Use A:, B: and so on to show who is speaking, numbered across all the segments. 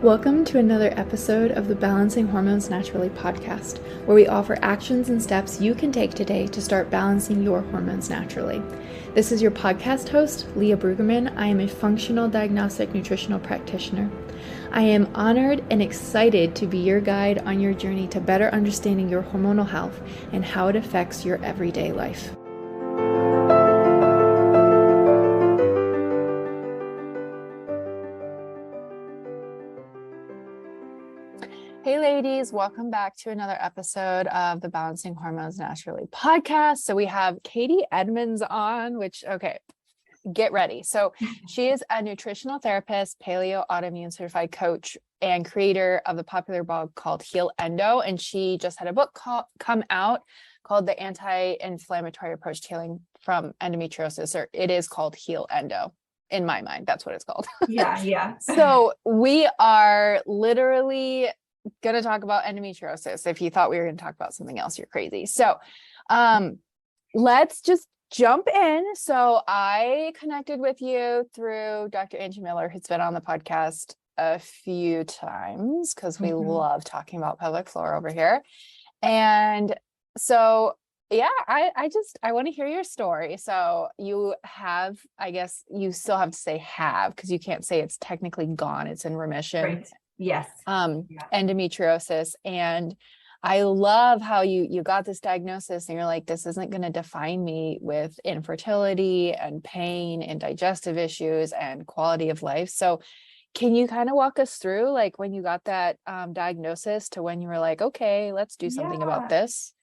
A: Welcome to another episode of the Balancing Hormones Naturally podcast, where we offer actions and steps you can take today to start balancing your hormones naturally. This is your podcast host, Leah Brueggemann. I am a functional diagnostic nutritional practitioner. I am honored and excited to be your guide on your journey to better understanding your hormonal health and how it affects your everyday life. Hey ladies, welcome back to another episode of the Balancing Hormones Naturally podcast. So we have Katie Edmonds on, get ready. So she is a nutritional therapist, Paleo Autoimmune Certified Coach, and creator of the popular blog called Heal Endo. And she just had a book come out called the Anti-inflammatory Approach to Healing from Endometriosis, or it is called Heal Endo. In my mind, that's what it's called.
B: Yeah.
A: So we are literally going to talk about endometriosis. If you thought we were going to talk about something else, you're crazy. So let's just jump in. So I connected with you through Dr. Angie Miller, who's been on the podcast a few times because we love talking about pelvic floor over here. And so, yeah, I want to hear your story. So you have, I guess you still have to say have, because you can't say it's technically gone. It's in remission.
B: Right. Yes.
A: Endometriosis. And I love how you got this diagnosis and you're like, this isn't going to define me with infertility and pain and digestive issues and quality of life. So can you kind of walk us through like when you got that diagnosis to when you were like, okay, let's do something about this?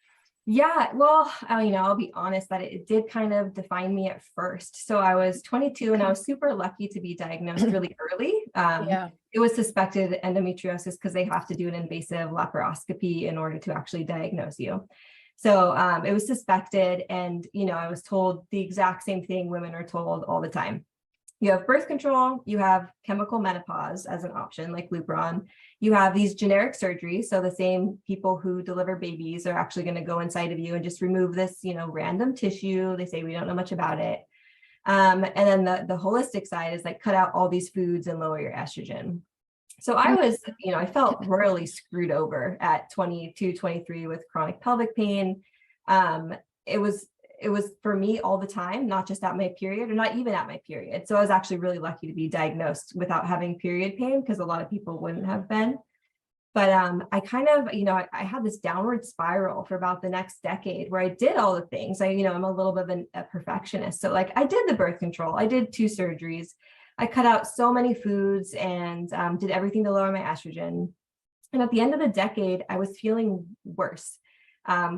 B: Yeah, well, I'll be honest that it did kind of define me at first. So I was 22 and I was super lucky to be diagnosed really early. It was suspected endometriosis because they have to do an invasive laparoscopy in order to actually diagnose you. So it was suspected, and I was told the exact same thing women are told all the time. You have birth control, you have chemical menopause as an option, like Lupron. You have these generic surgeries. So the same people who deliver babies are actually going to go inside of you and just remove this, random tissue. They say we don't know much about it. And then the holistic side is like cut out all these foods and lower your estrogen. So I was, I felt royally screwed over at 22, 23 with chronic pelvic pain. It was for me all the time, not just at my period or not even at my period. So I was actually really lucky to be diagnosed without having period pain because a lot of people wouldn't have been. But I kind of, I had this downward spiral for about the next decade where I did all the things. I'm a little bit of a perfectionist. So like I did the birth control, I did 2 surgeries. I cut out so many foods and did everything to lower my estrogen. And at the end of the decade, I was feeling worse,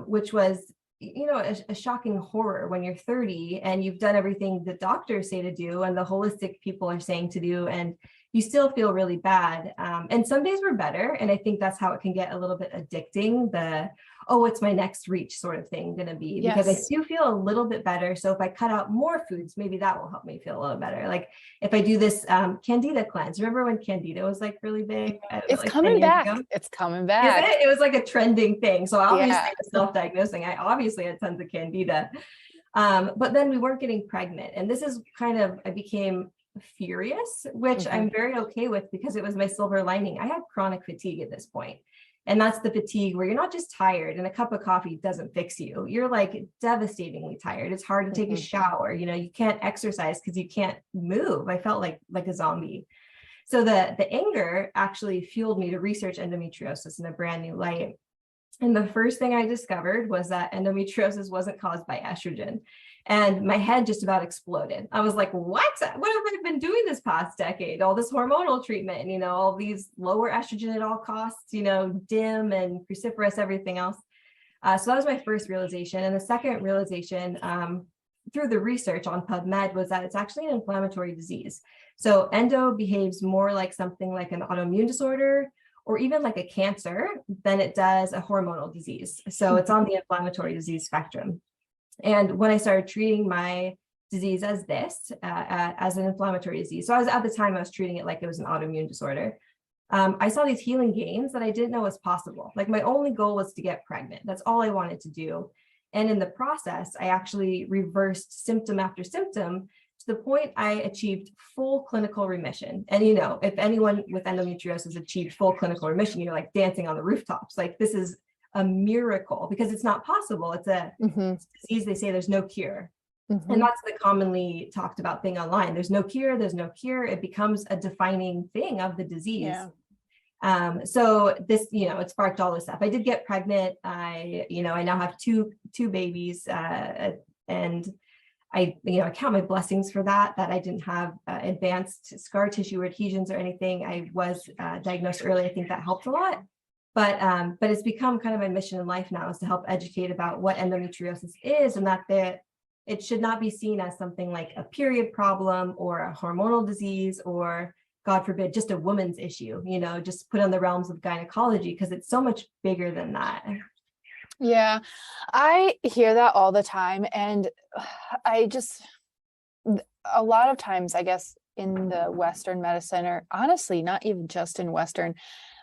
B: which was a shocking horror when you're 30 and you've done everything the doctors say to do and the holistic people are saying to do, and you still feel really bad. And some days were better. And I think that's how it can get a little bit addicting. What's my next reach sort of thing going to be? Because I do feel a little bit better. So if I cut out more foods, maybe that will help me feel a little better. Like if I do this Candida cleanse, remember when Candida was like really big?
A: It's coming back. It's coming back.
B: Is it? It was like a trending thing. So obviously I was self-diagnosing. I obviously had tons of Candida. But then we weren't getting pregnant. And this is I became furious, which I'm very okay with because it was my silver lining. I had chronic fatigue at this point. And that's the fatigue where you're not just tired and a cup of coffee doesn't fix you. You're like devastatingly tired. It's hard to take a shower. You can't exercise because you can't move. I felt like a zombie. So the anger actually fueled me to research endometriosis in a brand new light. And the first thing I discovered was that endometriosis wasn't caused by estrogen. And my head just about exploded. I was like, what have I been doing this past decade? All this hormonal treatment, all these lower estrogen at all costs, DIM and cruciferous, everything else. So that was my first realization. And the second realization through the research on PubMed was that it's actually an inflammatory disease. So endo behaves more like something like an autoimmune disorder or even like a cancer than it does a hormonal disease. So it's on the inflammatory disease spectrum. And when I started treating my disease as as an inflammatory disease, so at the time I was treating it like it was an autoimmune disorder. I saw these healing gains that I didn't know was possible. Like my only goal was to get pregnant. That's all I wanted to do. And in the process, I actually reversed symptom after symptom to the point I achieved full clinical remission. And, you know, if anyone with endometriosis achieved full clinical remission, you're like dancing on the rooftops. Like, this is a miracle, because it's not possible. It's a disease. They say there's no cure. And that's the commonly talked about thing online. There's no cure. There's no cure. It becomes a defining thing of the disease. Yeah. So this, you know, it sparked all this stuff. I did get pregnant. I now have two babies, and I count my blessings for that I didn't have advanced scar tissue or adhesions or anything. I was diagnosed early. I think that helped a lot. But it's become kind of my mission in life now, is to help educate about what endometriosis is, and that it should not be seen as something like a period problem or a hormonal disease, or God forbid, just a woman's issue, you know, just put on the realms of gynecology, because it's so much bigger than that.
A: Yeah, I hear that all the time. And a lot of times, I guess, in the Western medicine, or honestly, not even just in Western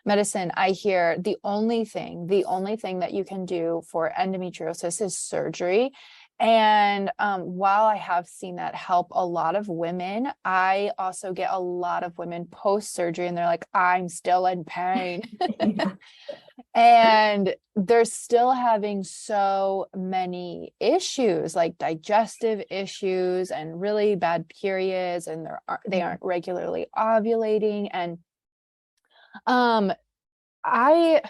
A: medicine, I hear the only thing that you can do for endometriosis is surgery. And while I have seen that help a lot of women, I also get a lot of women post-surgery, and they're like, I'm still in pain. And they're still having so many issues, like digestive issues and really bad periods, and they aren't regularly ovulating. And I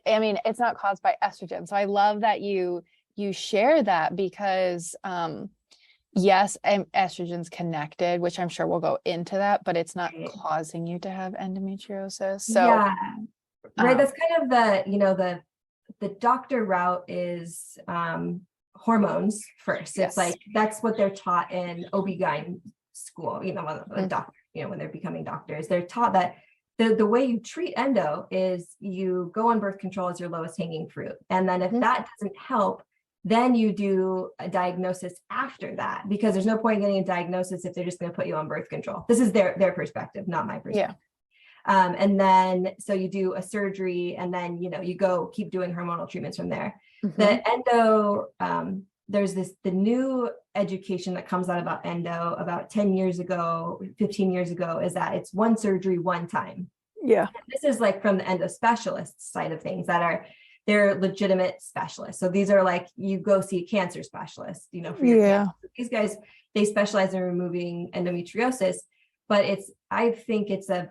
A: mean, it's not caused by estrogen. So I love that you share that, because yes, estrogen's connected, which I'm sure we'll go into that, but it's not causing you to have endometriosis. So
B: yeah, right. That's kind of the doctor route is hormones first. It's like, that's what they're taught in OB-GYN school, you know, when they're becoming doctors, they're taught that the way you treat endo is you go on birth control as your lowest hanging fruit. And then if that doesn't help, then you do a diagnosis after that, because there's no point in getting a diagnosis if they're just going to put you on birth control. This is their perspective, not my perspective. Yeah. And then, so you do a surgery, and then, you know, you keep doing hormonal treatments from there. The endo, there's the new education that comes out about endo about 10 years ago, 15 years ago, is that it's one surgery, one time. Yeah. And this is like from the endo specialist side of things, they're legitimate specialists. So these are like, you go see a cancer specialist, you know, for your cancer. These guys, they specialize in removing endometriosis, but I think it's a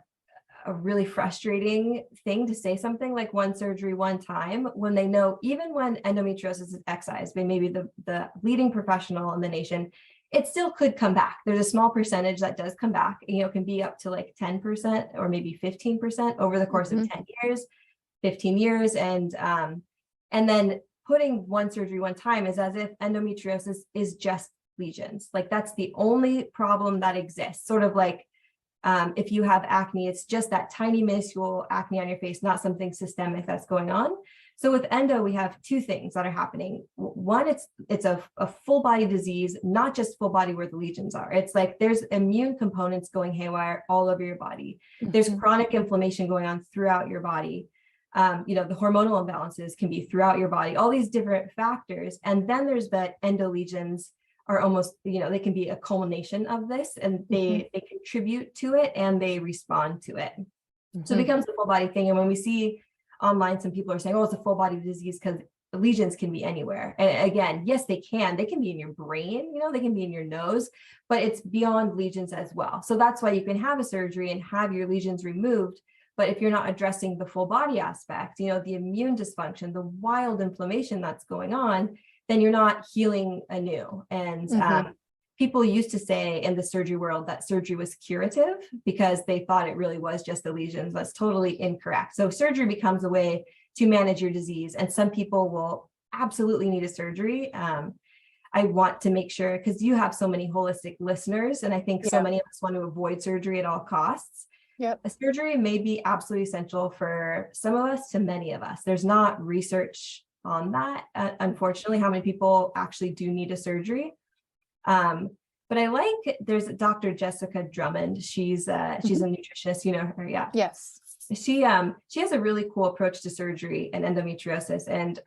B: really frustrating thing to say something like one surgery, one time, when they know, even when endometriosis is excised by maybe the leading professional in the nation, it still could come back. There's a small percentage that does come back, you know, it can be up to like 10% or maybe 15% over the course of 10 years. 15 years. And then putting one surgery one time is as if endometriosis is just lesions. Like, that's the only problem that exists. Sort of like if you have acne, it's just that tiny minuscule acne on your face, not something systemic that's going on. So with endo, we have two things that are happening. One, it's a full body disease, not just full body where the lesions are. It's like there's immune components going haywire all over your body. There's chronic inflammation going on throughout your body. You know, the hormonal imbalances can be throughout your body, all these different factors. And then there's the endo lesions are almost, you know, they can be a culmination of this, and they contribute to it and they respond to it. So it becomes a full body thing. And when we see online, some people are saying, oh, it's a full body disease because lesions can be anywhere. And again, yes, they can be in your brain, you know, they can be in your nose, but it's beyond lesions as well. So that's why you can have a surgery and have your lesions removed. But if you're not addressing the full body aspect, you know, the immune dysfunction, the wild inflammation that's going on, then you're not healing anew. And people used to say in the surgery world that surgery was curative because they thought it really was just the lesions. That's totally incorrect. So surgery becomes a way to manage your disease. And some people will absolutely need a surgery. I want to make sure, because you have so many holistic listeners, and I think so many of us want to avoid surgery at all costs. A surgery may be absolutely essential for some of us to many of us. There's not research on that, unfortunately, how many people actually do need a surgery. But I like, there's Dr. Jessica Drummond. She's a nutritionist, you know her,
A: Yes.
B: She has a really cool approach to surgery and endometriosis. And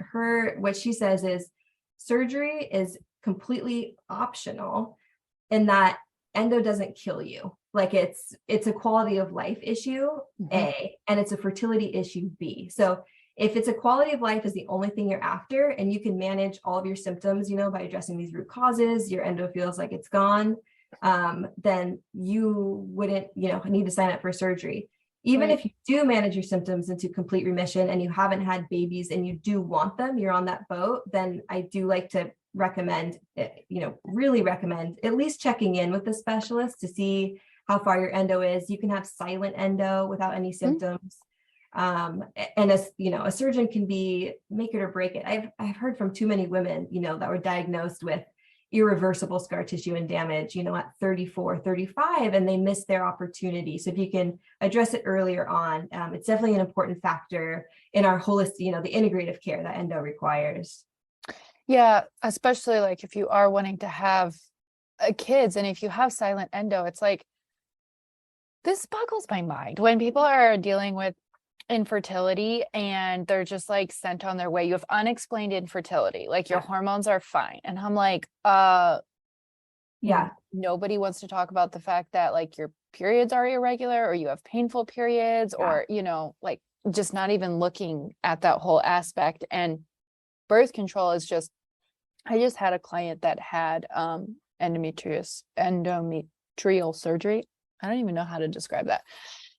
B: what she says is surgery is completely optional, in that endo doesn't kill you. Like it's a quality of life issue, A, and it's a fertility issue, B. So if it's a quality of life is the only thing you're after, and you can manage all of your symptoms, by addressing these root causes, your endo feels like it's gone, then you wouldn't, need to sign up for surgery. Even if you do manage your symptoms into complete remission and you haven't had babies and you do want them, you're on that boat, then I do like to recommend, really recommend at least checking in with the specialist to see how far your endo is. You can have silent endo without any symptoms. And a surgeon can be make it or break it. I've heard from too many women, that were diagnosed with irreversible scar tissue and damage, at 34, 35, and they missed their opportunity. So if you can address it earlier on, it's definitely an important factor in our holistic, the integrative care that endo requires.
A: Yeah, especially like if you are wanting to have kids, and if you have silent endo, it's like, this boggles my mind when people are dealing with infertility and they're just like sent on their way. You have unexplained infertility, like your hormones are fine. And I'm like, nobody wants to talk about the fact that like your periods are irregular, or you have painful periods, or, like just not even looking at that whole aspect. And birth control is just, I just had a client that had endometrial surgery. I don't even know how to describe that.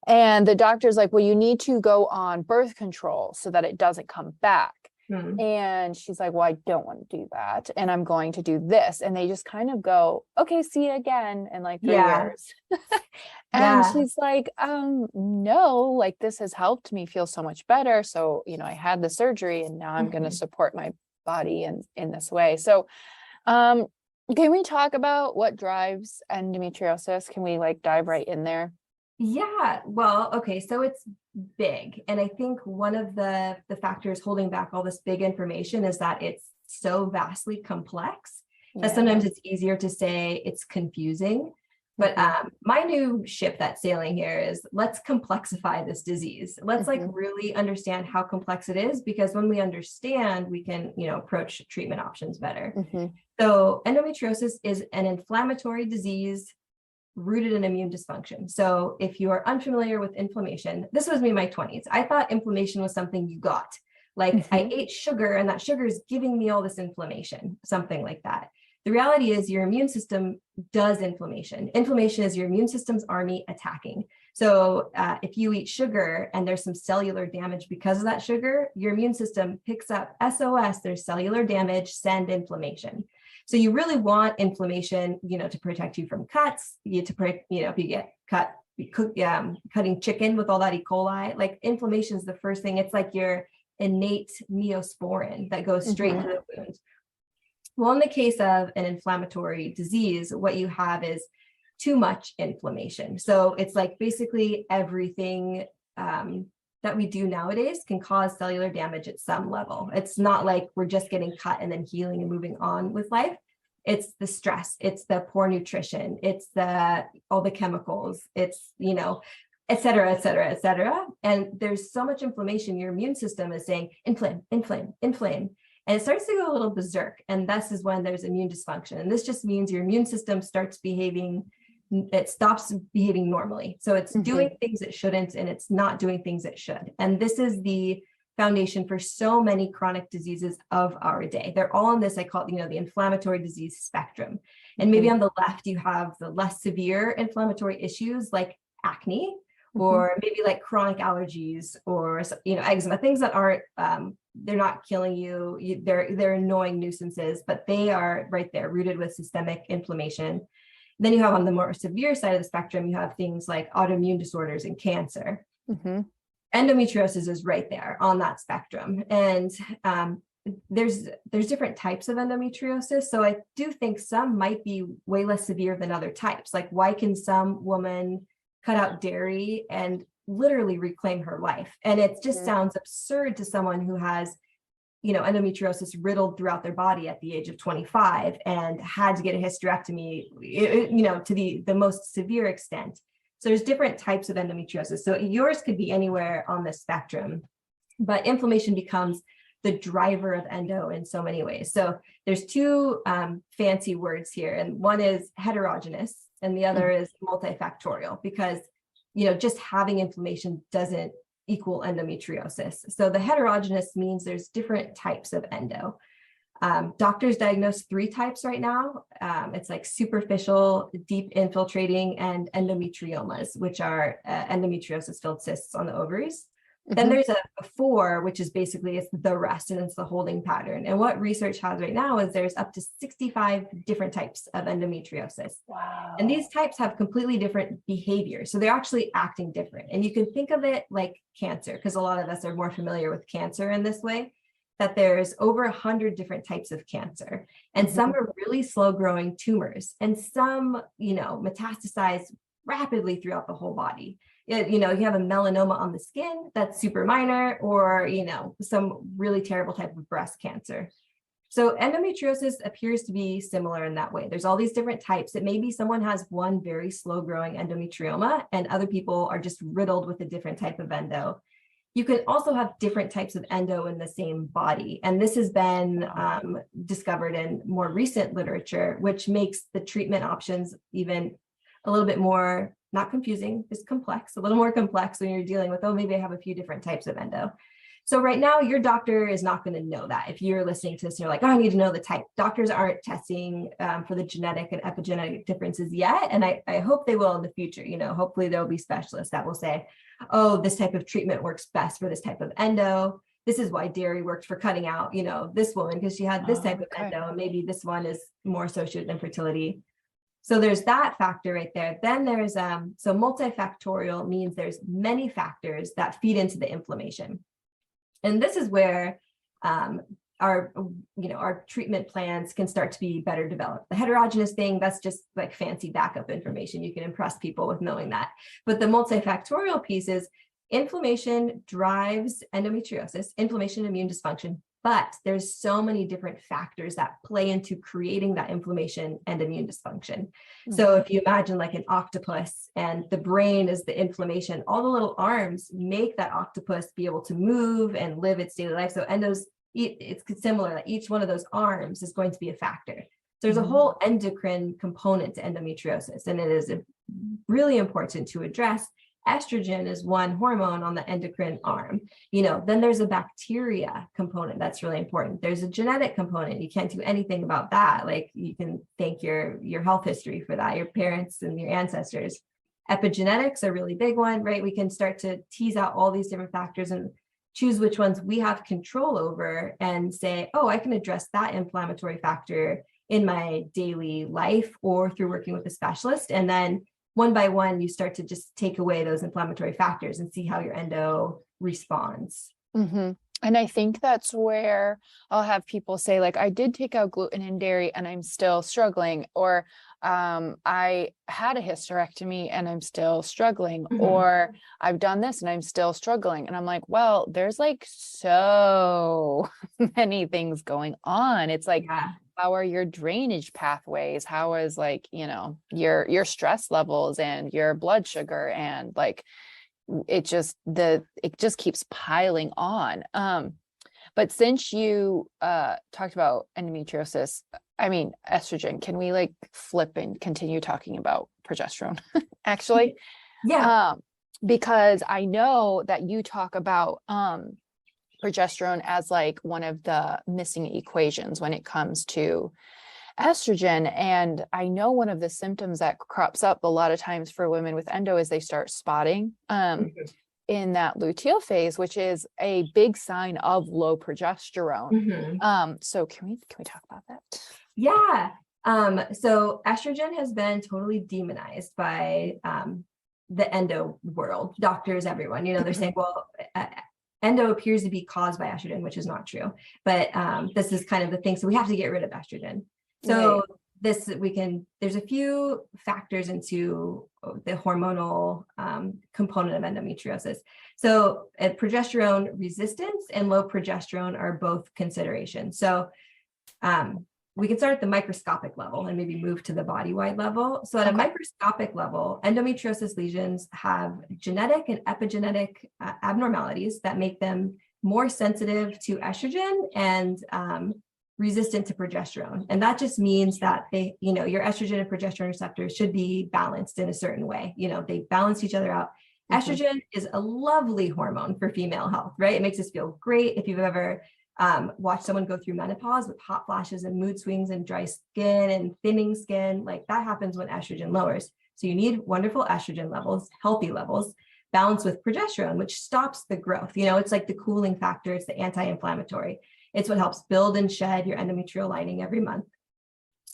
A: And the doctor's like, well, you need to go on birth control so that it doesn't come back. And she's like, well, I don't want to do that, and I'm going to do this. And they just kind of go, okay, see you again in like 3 years. And she's like, no, like this has helped me feel so much better. So, I had the surgery and now I'm going to support my body in this way. So, can we talk about what drives endometriosis? Can we like dive right in there?
B: Yeah, well, okay, so it's big. And I think one of the factors holding back all this big information is that it's so vastly complex that sometimes it's easier to say it's confusing. But my new ship that's sailing here is, let's complexify this disease. Let's like really understand how complex it is, because when we understand, we can, approach treatment options better. So endometriosis is an inflammatory disease rooted in immune dysfunction. So if you are unfamiliar with inflammation, this was me in my 20s. I thought inflammation was something you got. Like I ate sugar and that sugar is giving me all this inflammation, something like that. The reality is your immune system does inflammation. Inflammation is your immune system's army attacking. So if you eat sugar and there's some cellular damage because of that sugar, your immune system picks up SOS, there's cellular damage, send inflammation. So you really want inflammation, to protect you from cuts, if you get cut, cutting chicken with all that E. coli, like inflammation is the first thing. It's like your innate neosporin that goes straight to the wound. Well, in the case of an inflammatory disease, what you have is too much inflammation. So it's like basically everything that we do nowadays can cause cellular damage at some level. It's not like we're just getting cut and then healing and moving on with life. It's the stress, it's the poor nutrition, it's all the chemicals, it's, et cetera, et cetera, et cetera. And there's so much inflammation, your immune system is saying, inflame, inflame, inflame. And it starts to go a little berserk. And this is when there's immune dysfunction. And this just means your immune system stops behaving normally. So it's doing things it shouldn't, and it's not doing things it should. And this is the foundation for so many chronic diseases of our day. They're all on this, I call it, the inflammatory disease spectrum. And maybe on the left, you have the less severe inflammatory issues like acne, or maybe like chronic allergies, or, eczema, things that aren't, they're not killing you. They're annoying nuisances, but they are right there rooted with systemic inflammation. Then you have on the more severe side of the spectrum, you have things like autoimmune disorders and cancer. Endometriosis is right there on that spectrum. And there's different types of endometriosis. So I do think some might be way less severe than other types. Like, why can some woman cut out dairy and literally reclaim her life? And it just sounds absurd to someone who has endometriosis riddled throughout their body at the age of 25 and had to get a hysterectomy, to the most severe extent. So there's different types of endometriosis. So yours could be anywhere on the spectrum, but inflammation becomes the driver of endo in so many ways. So there's two fancy words here, and one is heterogeneous and the other is multifactorial, because, just having inflammation doesn't equal endometriosis. So the heterogeneous means there's different types of endo. Doctors diagnose 3 types right now. It's like superficial, deep infiltrating, and endometriomas, which are endometriosis-filled cysts on the ovaries. Then there's a 4, which is basically it's the rest, and it's the holding pattern. And what research has right now is there's up to 65 different types of endometriosis.
A: Wow.
B: And these types have completely different behaviors. So they're actually acting different. And you can think of it like cancer, because a lot of us are more familiar with cancer in this way, that there's over 100 different types of cancer. And some are really slow growing tumors, and some, metastasize rapidly throughout the whole body. You have a melanoma on the skin that's super minor, or, some really terrible type of breast cancer. So endometriosis appears to be similar in that way. There's all these different types. It may be someone has one very slow growing endometrioma and other people are just riddled with a different type of endo. You can also have different types of endo in the same body. And this has been discovered in more recent literature, which makes the treatment options even a little bit more, not confusing, just complex, a little more complex when you're dealing with, maybe I have a few different types of endo. So right now, your doctor is not going to know that. If you're listening to this and you're like, I need to know the type, doctors aren't testing for the genetic and epigenetic differences yet. And I hope they will in the future. Hopefully there'll be specialists that will say, this type of treatment works best for this type of endo. This is why dairy worked for cutting out, this woman, because she had this type of endo, and maybe this one is more associated with infertility. So there's that factor right there. Then there's, so multifactorial means there's many factors that feed into the inflammation. And this is where our treatment plans can start to be better developed. The heterogeneous thing, that's just like fancy backup information. You can impress people with knowing that. But the multifactorial piece is inflammation drives endometriosis, inflammation, immune dysfunction. But there's so many different factors that play into creating that inflammation and immune dysfunction. So if you imagine like an octopus and the brain is the inflammation, all the little arms make that octopus be able to move and live its daily life. So it's similar, that each one of those arms is going to be a factor. There's a whole endocrine component to endometriosis, and it is really important to address. Estrogen is one hormone on the endocrine arm. Then there's a bacteria component that's really important. There's a genetic component. You can't do anything about that. Like, you can thank your health history for that, your parents and your ancestors. Epigenetics are a really big one, right? We can start to tease out all these different factors and choose which ones we have control over and say, I can address that inflammatory factor in my daily life or through working with a specialist. And then one by one, you start to just take away those inflammatory factors and see how your endo responds.
A: And I think that's where I'll have people say, like, I did take out gluten and dairy and I'm still struggling, or I had a hysterectomy and I'm still struggling, or I've done this and I'm still struggling. And I'm like, well, there's like so many things going on. It's like, how are your drainage pathways? How is your stress levels and your blood sugar, and like it just keeps piling on. But since you talked about endometriosis, estrogen, can we flip and continue talking about progesterone? Actually, because I know that you talk about progesterone as one of the missing equations when it comes to estrogen. And I know one of the symptoms that crops up a lot of times for women with endo is they start spotting in that luteal phase, which is a big sign of low progesterone. So can we talk about that?
B: Yeah. So estrogen has been totally demonized by the endo world, doctors, everyone. They're saying, well, endo appears to be caused by estrogen, which is not true. But this is kind of the thing. So we have to get rid of estrogen. So there's a few factors into the hormonal component of endometriosis. So progesterone resistance and low progesterone are both considerations. So we can start at the microscopic level and maybe move to the body-wide level. So at a microscopic level, endometriosis lesions have genetic and epigenetic abnormalities that make them more sensitive to estrogen and resistant to progesterone. And that just means that they, your estrogen and progesterone receptors should be balanced in a certain way. They balance each other out. Estrogen is a lovely hormone for female health, right? It makes us feel great. If you've ever watched someone go through menopause with hot flashes and mood swings and dry skin and thinning skin, like that happens when estrogen lowers. So you need wonderful estrogen levels, healthy levels, balanced with progesterone, which stops the growth. It's like the cooling factor. It's the anti-inflammatory. It's what helps build and shed your endometrial lining every month.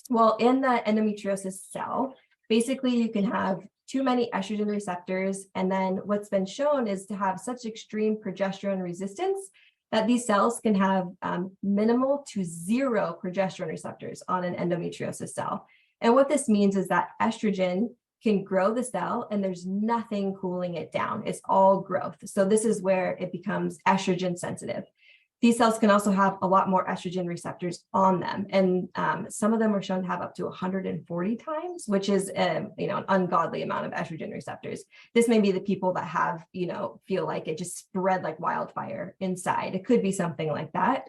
B: Well, in the endometriosis cell, basically you can have too many estrogen receptors. And then what's been shown is to have such extreme progesterone resistance that these cells can have minimal to zero progesterone receptors on an endometriosis cell. And what this means is that estrogen can grow the cell and there's nothing cooling it down. It's all growth. So this is where it becomes estrogen sensitive. These cells can also have a lot more estrogen receptors on them. And some of them are shown to have up to 140 times, which is an ungodly amount of estrogen receptors. This may be the people that have, feel like it just spread like wildfire inside. It could be something like that.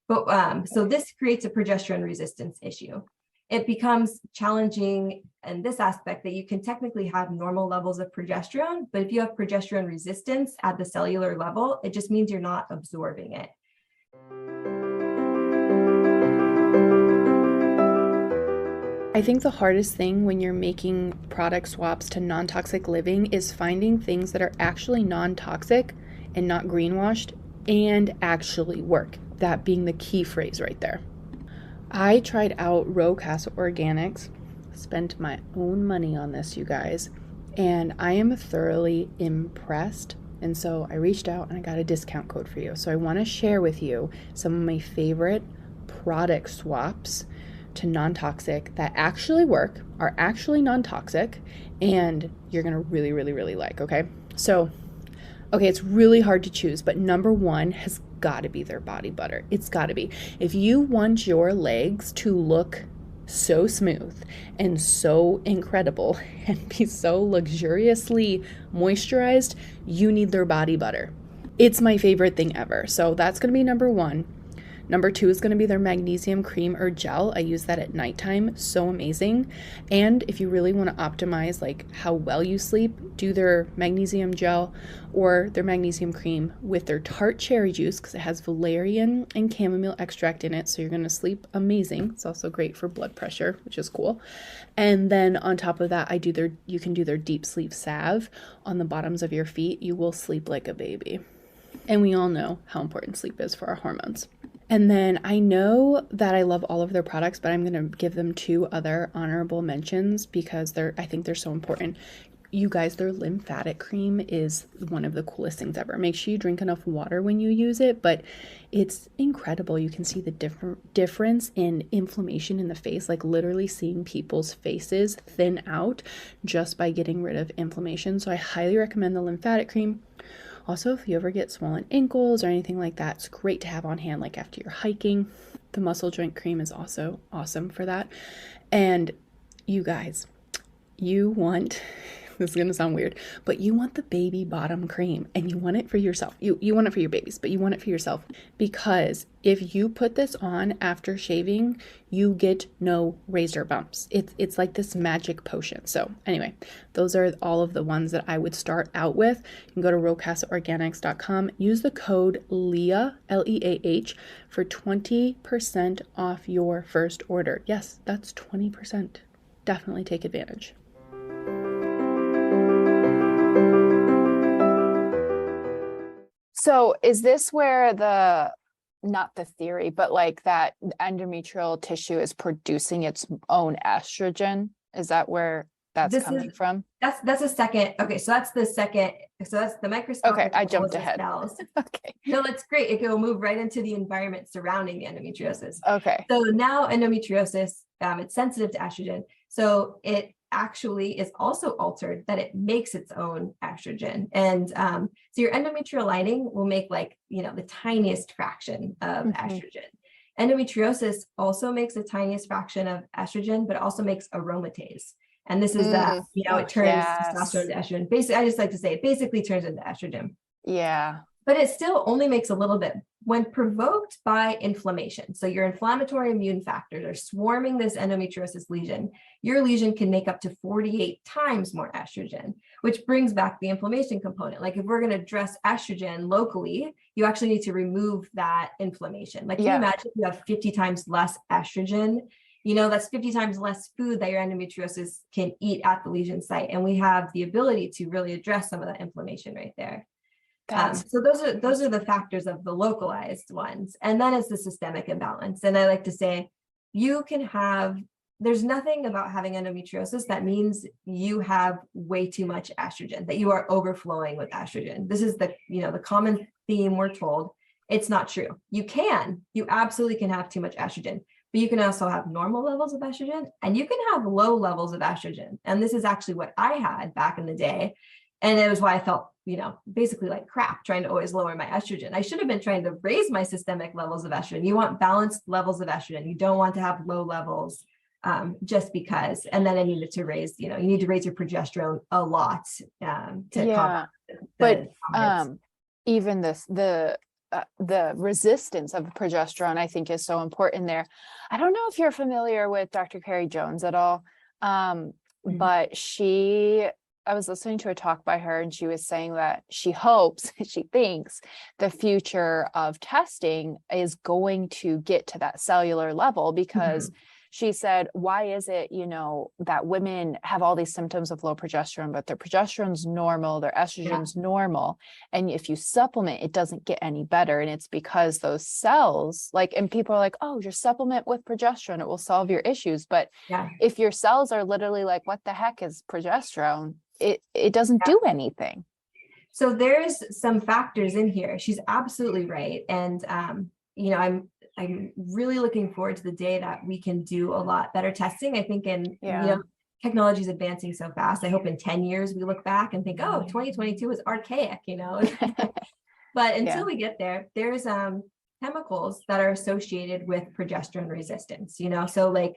B: But so this creates a progesterone resistance issue. It becomes challenging in this aspect that you can technically have normal levels of progesterone, but if you have progesterone resistance at the cellular level, it just means you're not absorbing it.
C: I think the hardest thing when you're making product swaps to non-toxic living is finding things that are actually non-toxic and not greenwashed and actually work. That being the key phrase right there. I tried out Raw Casa Organics, spent my own money on this, you guys, and I am thoroughly impressed. And so I reached out and I got a discount code for you. So I want to share with you some of my favorite product swaps to non-toxic that actually work, are actually non-toxic, and you're going to really, really, really like, okay? So, it's really hard to choose, but number one has got to be their body butter. It's got to be. If you want your legs to look so smooth and so incredible and be so luxuriously moisturized, you need their body butter. It's my favorite thing ever. So that's going to be number one. Number two is going to be their magnesium cream or gel. I use that at nighttime. So amazing. And if you really want to optimize like how well you sleep, do their magnesium gel or their magnesium cream with their tart cherry juice because it has valerian and chamomile extract in it. So you're going to sleep amazing. It's also great for blood pressure, which is cool. And then on top of that, you can do their deep sleep salve on the bottoms of your feet. You will sleep like a baby. And we all know how important sleep is for our hormones. And then I know that I love all of their products, but I'm going to give them two other honorable mentions because I think they're so important. You guys, their lymphatic cream is one of the coolest things ever. Make sure you drink enough water when you use it, but it's incredible. You can see the difference in inflammation in the face, like literally seeing people's faces thin out just by getting rid of inflammation. So I highly recommend the lymphatic cream. Also, if you ever get swollen ankles or anything like that, it's great to have on hand, like after you're hiking. The muscle joint cream is also awesome for that. And you guys, this is going to sound weird, but you want the baby bottom cream and you want it for yourself. You want it for your babies, but you want it for yourself because if you put this on after shaving, you get no razor bumps. It's like this magic potion. So anyway, those are all of the ones that I would start out with. You can go to rowcasaorganics.com, use the code LEAH, L-E-A-H, for 20% off your first order. Yes, that's 20%. Definitely take advantage.
A: So is this where not the theory, but like that endometrial tissue is producing its own estrogen? Is that where that's coming from?
B: That's a second. Okay. So that's the second. So that's the microscopic.
A: Okay. I jumped ahead.
B: Cells.
A: Okay.
B: No, that's great. It will move right into the environment surrounding the endometriosis.
A: Okay.
B: So now endometriosis, it's sensitive to estrogen. So it actually is also altered that it makes its own estrogen. And so your endometrial lining will make the tiniest fraction of estrogen. Endometriosis also makes the tiniest fraction of estrogen, but also makes aromatase. And this is that, it turns testosterone to estrogen. Basically, I just like to say it basically turns into estrogen.
A: Yeah.
B: but it still only makes a little bit when provoked by inflammation. So your inflammatory immune factors are swarming this endometriosis lesion. Your lesion can make up to 48 times more estrogen, which brings back the inflammation component. Like if we're going to address estrogen locally, you actually need to remove that inflammation. Like, can you imagine if you have 50 times less estrogen? You know, that's 50 times less food that your endometriosis can eat at the lesion site. And we have the ability to really address some of that inflammation right there. So those are the factors of the localized ones. And then it's the systemic imbalance. And I like to say, there's nothing about having endometriosis that means you have way too much estrogen, that you are overflowing with estrogen. This is the common theme we're told. It's not true. You absolutely can have too much estrogen, but you can also have normal levels of estrogen and you can have low levels of estrogen. And this is actually what I had back in the day. And it was why I felt, basically like crap trying to always lower my estrogen. I should have been trying to raise my systemic levels of estrogen. You want balanced levels of estrogen. You don't want to have low levels just because. And then I needed to raise, you need to raise your progesterone a lot
A: but even the resistance of progesterone, I think, is so important there. I don't know if you're familiar with Dr. Carrie Jones at all, but I was listening to a talk by her, and she was saying that she thinks the future of testing is going to get to that cellular level, because she said, why is it, that women have all these symptoms of low progesterone, but their progesterone's normal, their estrogen's normal. And if you supplement, it doesn't get any better. And it's because those cells, and people are like, oh, just supplement with progesterone, it will solve your issues. But if your cells are literally like, what the heck is progesterone? It doesn't do anything.
B: So there's some factors in here. She's absolutely right. And, I'm really looking forward to the day that we can do a lot better testing. I think technology is advancing so fast. I hope in 10 years we look back and think, oh, 2022 is archaic, But until we get there, there's chemicals that are associated with progesterone resistance, so like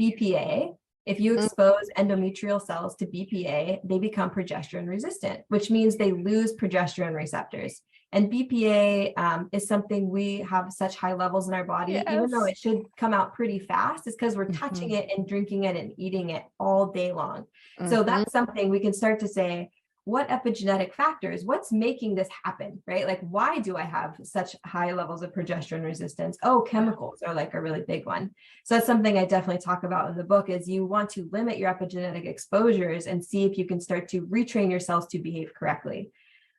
B: BPA. If you expose endometrial cells to BPA, they become progesterone resistant, which means they lose progesterone receptors. And BPA is something we have such high levels in our body, even though it should come out pretty fast. It's because we're touching it and drinking it and eating it all day long. So that's something we can start to say, what epigenetic factors, what's making this happen, right? Like, why do I have such high levels of progesterone resistance? Oh, chemicals are like a really big one. So that's something I definitely talk about in the book, is you want to limit your epigenetic exposures and see if you can start to retrain your cells to behave correctly.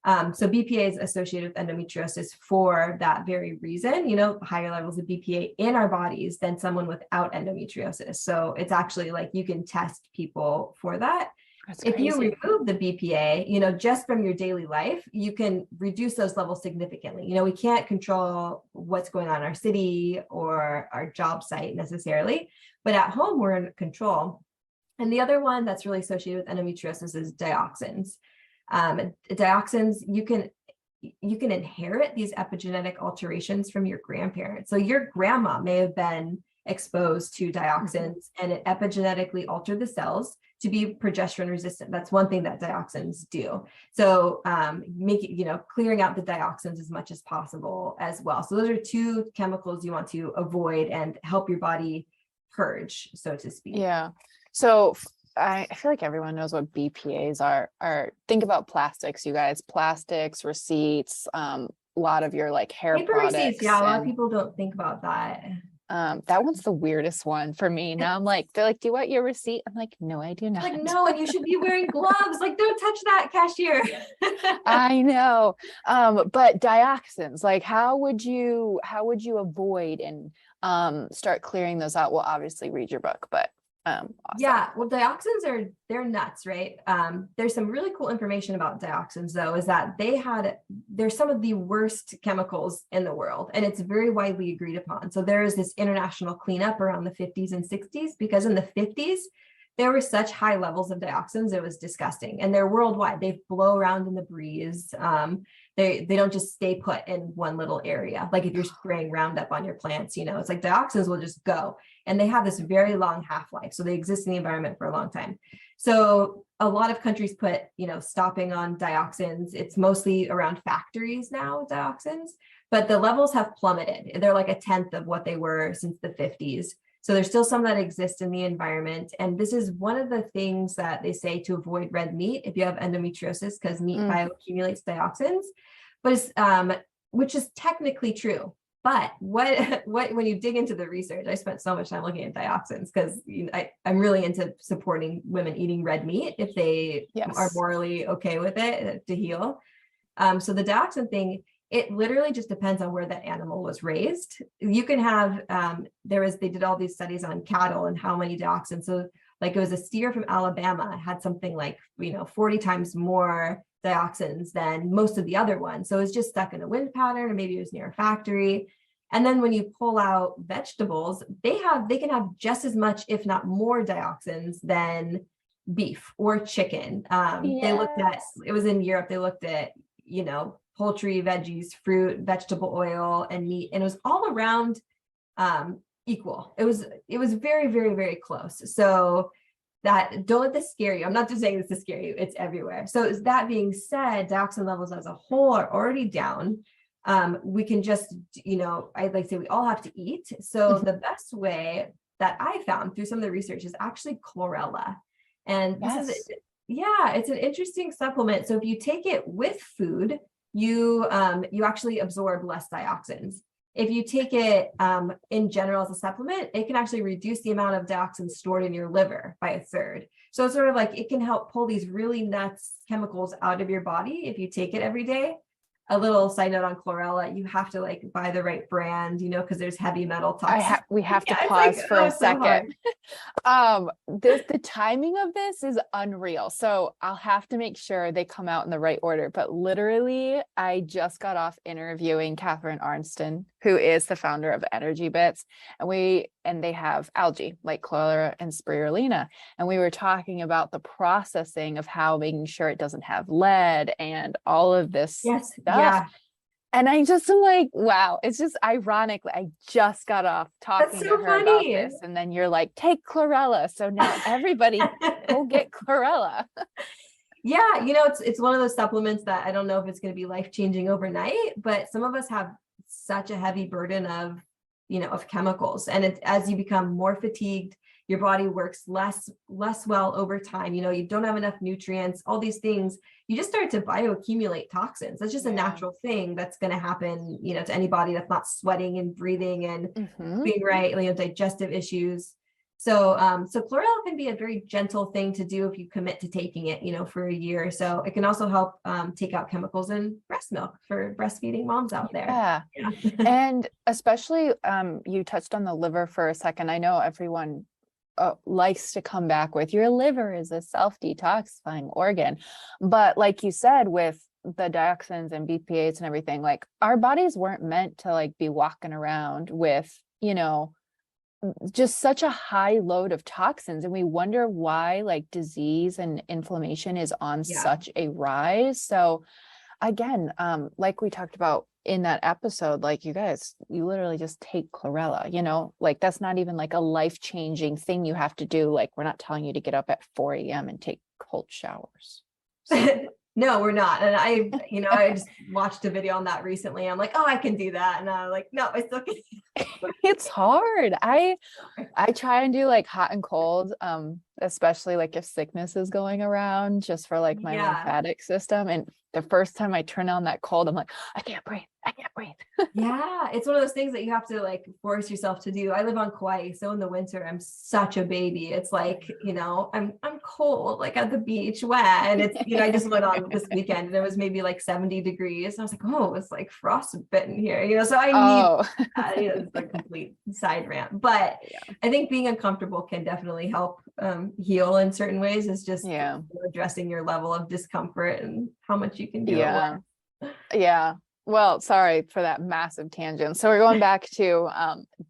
B: So BPA is associated with endometriosis for that very reason, higher levels of BPA in our bodies than someone without endometriosis. So it's actually like you can test people for that. If you remove the BPA, just from your daily life, you can reduce those levels significantly. We can't control what's going on in our city or our job site necessarily, but at home we're in control. And the other one that's really associated with endometriosis is dioxins. Dioxins, you can inherit these epigenetic alterations from your grandparents. So your grandma may have been exposed to dioxins and it epigenetically altered the cells to be progesterone resistant. That's one thing that dioxins do. So clearing out the dioxins as much as possible as well. So those are two chemicals you want to avoid and help your body purge, so to speak.
A: Yeah. So I feel like everyone knows what BPAs are. Think about plastics, you guys. Plastics, receipts, a lot of your hair
B: paper
A: products.
B: Receipts, a lot of people don't think about that.
A: That one's the weirdest one for me. Now I'm like, they're like, do you want your receipt? I'm like, no, I do not.
B: Like, no, and you should be wearing gloves. Like, don't touch that, cashier.
A: I know. But dioxins, how would you avoid and start clearing those out? Well, obviously read your book, but awesome.
B: Yeah, well, dioxins they're nuts, right? There's some really cool information about dioxins, though, is that they're some of the worst chemicals in the world, and it's very widely agreed upon. So there is this international cleanup around the 50s and 60s, because in the 50s, there were such high levels of dioxins, it was disgusting. And they're worldwide. They blow around in the breeze. They don't just stay put in one little area. Like if you're spraying Roundup on your plants, it's like dioxins will just go. And they have this very long half-life. So they exist in the environment for a long time. So a lot of countries put, stopping on dioxins. It's mostly around factories now, dioxins, but the levels have plummeted. They're like 1/10 of what they were since the 50s. So there's still some that exist in the environment. And this is one of the things that they say to avoid red meat if you have endometriosis, because meat bioaccumulates dioxins, but it's, which is technically true. But what when you dig into the research, I spent so much time looking at dioxins because I'm really into supporting women eating red meat if they are morally okay with it to heal. So the dioxin thing, it literally just depends on where that animal was raised. You can have, they did all these studies on cattle and how many dioxins. So like it was a steer from Alabama had something like, 40 times more dioxins than most of the other ones. So it's just stuck in a wind pattern, or maybe it was near a factory. And then when you pull out vegetables, they can have just as much, if not more dioxins than beef or chicken. They looked at, it was in Europe, they looked at, poultry, veggies, fruit, vegetable oil, and meat, and it was all around equal. It was very, very, very close. So don't let this scare you. I'm not just saying this to scare you. It's everywhere. So that being said, dioxin levels as a whole are already down. We can just, I'd like to say we all have to eat. So the best way that I found through some of the research is actually chlorella. And this is, it's an interesting supplement. So if you take it with food, you actually absorb less dioxins. If you take it in general as a supplement, it can actually reduce the amount of dioxins stored in your liver by 1/3. So it's sort of like it can help pull these really nuts chemicals out of your body if you take it every day. A little side note on chlorella, you have to buy the right brand, because there's heavy metal toxins.
A: We have to pause for a second. The timing of this is unreal. So I'll have to make sure they come out in the right order. But literally, I just got off interviewing Catherine Arnston, who is the founder of Energy Bits, and they have algae like chlorella and spirulina. And we were talking about the processing of how making sure it doesn't have lead and all of this stuff. Yeah. And I just am like, wow, it's just ironic. I just got off talking to her about this. And then you're like, take chlorella. So now everybody go get chlorella.
B: Yeah. It's one of those supplements that I don't know if it's going to be life-changing overnight, but some of us have such a heavy burden of chemicals. And as you become more fatigued, your body works less well over time. You don't have enough nutrients, all these things, you just start to bioaccumulate toxins. That's just a natural thing that's going to happen, to anybody that's not sweating and breathing and being right, digestive issues. So chlorella can be a very gentle thing to do if you commit to taking it, for a year or so. It can also help take out chemicals in breast milk for breastfeeding moms out there.
A: Yeah. And especially, you touched on the liver for a second. I know everyone likes to come back with your liver is a self-detoxifying organ. But like you said, with the dioxins and BPAs and everything, our bodies weren't meant to be walking around with, just such a high load of toxins. And we wonder why disease and inflammation is on such a rise. So again, like we talked about in that episode, you guys, you literally just take chlorella, that's not even a life-changing thing you have to do. We're not telling you to get up at 4 a.m. and take cold showers. So.
B: No, we're not. And I just watched a video on that recently. I'm like, oh, I can do that. And I'm like, no, I still can.
A: It's hard. I try and do hot and cold, especially if sickness is going around, just for my lymphatic system. And the first time I turn on that cold, I'm like, I can't breathe.
B: Yeah. It's one of those things that you have to force yourself to do. I live on Kauai. So in the winter, I'm such a baby. It's I'm cold, at the beach, wet. And it's, I just went on this weekend and it was maybe 70 degrees. And I was like, oh, it's frostbitten here, so I need, it's a complete side rant, but I think being uncomfortable can definitely help heal in certain ways. It's just addressing your level of discomfort and how much you can do.
A: Yeah. Well, sorry for that massive tangent. So we're going back to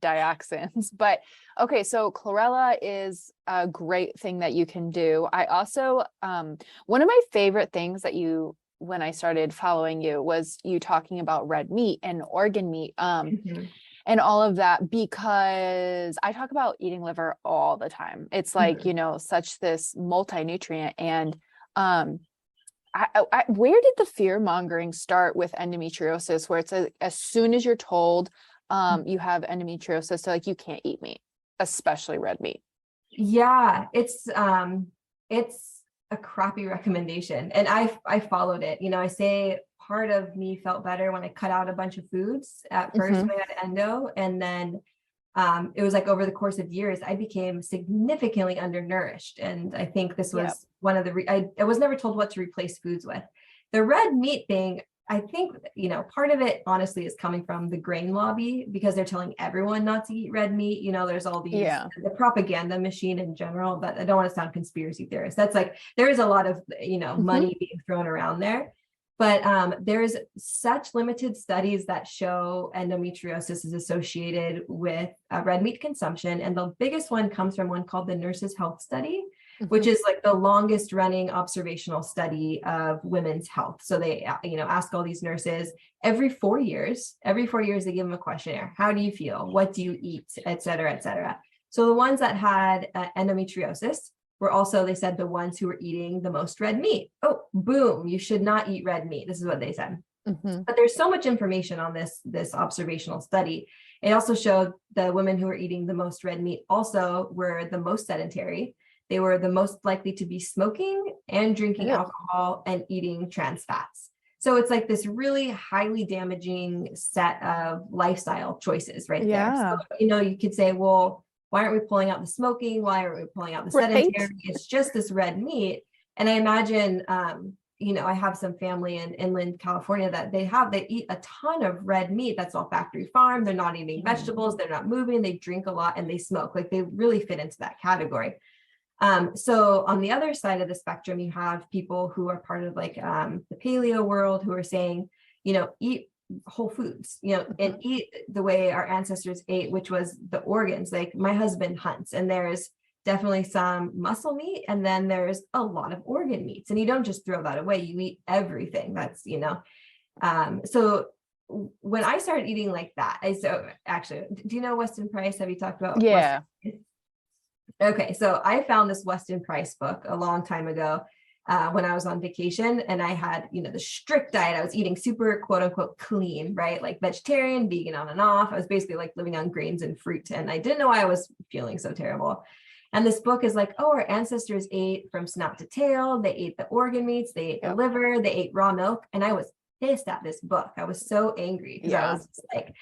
A: dioxins, but okay. So chlorella is a great thing that you can do. I also, one of my favorite things that when I started following you was you talking about red meat and organ meat. and all of that, because I talk about eating liver all the time. It's like, you know, such this multi-nutrient. And where did the fear mongering start with endometriosis, where it's as soon as you're told you have endometriosis, so like you can't eat meat, especially red meat?
B: Yeah, it's a crappy recommendation, and I followed it. You know, I say part of me felt better when I cut out a bunch of foods at first when I had endo, and then it was like over the course of years, I became significantly undernourished. And I think this was one of the, I was never told what to replace foods with. The red meat thing, I think, you know, part of it honestly is coming from the grain lobby, because they're telling everyone not to eat red meat. You know, there's all these, the propaganda machine in general, but I don't want to sound conspiracy theorist. That's like, there is a lot of, you know, money being thrown around there. But there's such limited studies that show endometriosis is associated with red meat consumption. And the biggest one comes from one called the Nurses' Health Study, which is like the longest running observational study of women's health. So they, you know, ask all these nurses every 4 years, they give them a questionnaire. How do you feel? What do you eat? Et cetera, et cetera. So the ones that had endometriosis were also, they said, the ones who were eating the most red meat. Oh, boom, you should not eat red meat. This is what they said. But there's so much information on this observational study. It also showed the women who were eating the most red meat also were the most sedentary. They were the most likely to be smoking and drinking alcohol and eating trans fats. So it's like this really highly damaging set of lifestyle choices right there. So, you know, you could say, well, why aren't we pulling out the smoking? Why aren't we pulling out the sedentary? It's just this red meat. And I imagine, you know, I have some family in inland California that they eat a ton of red meat. That's all factory farm. They're not eating vegetables. They're not moving. They drink a lot and they smoke. Like, they really fit into that category. So on the other side of the spectrum, you have people who are part of like the paleo world who are saying, you know, eat whole foods, you know, and eat the way our ancestors ate, which was the organs. Like, my husband hunts, and there's definitely some muscle meat, and then there's a lot of organ meats, and you don't just throw that away. You eat everything. That's, you know, so when I started eating like that, actually, do you know Weston Price? Have you talked about?
A: Yeah.
B: Okay, so I found this Weston Price book a long time ago when I was on vacation, and I had, you know, the strict diet. I was eating super quote unquote clean, right? Like vegetarian, vegan, on and off. I was basically like living on grains and fruit, and I didn't know why I was feeling so terrible. And this book is like, oh, our ancestors ate from snout to tail. They ate the organ meats, they ate the liver, they ate raw milk. And I was pissed at this book. I was so angry because I was just like,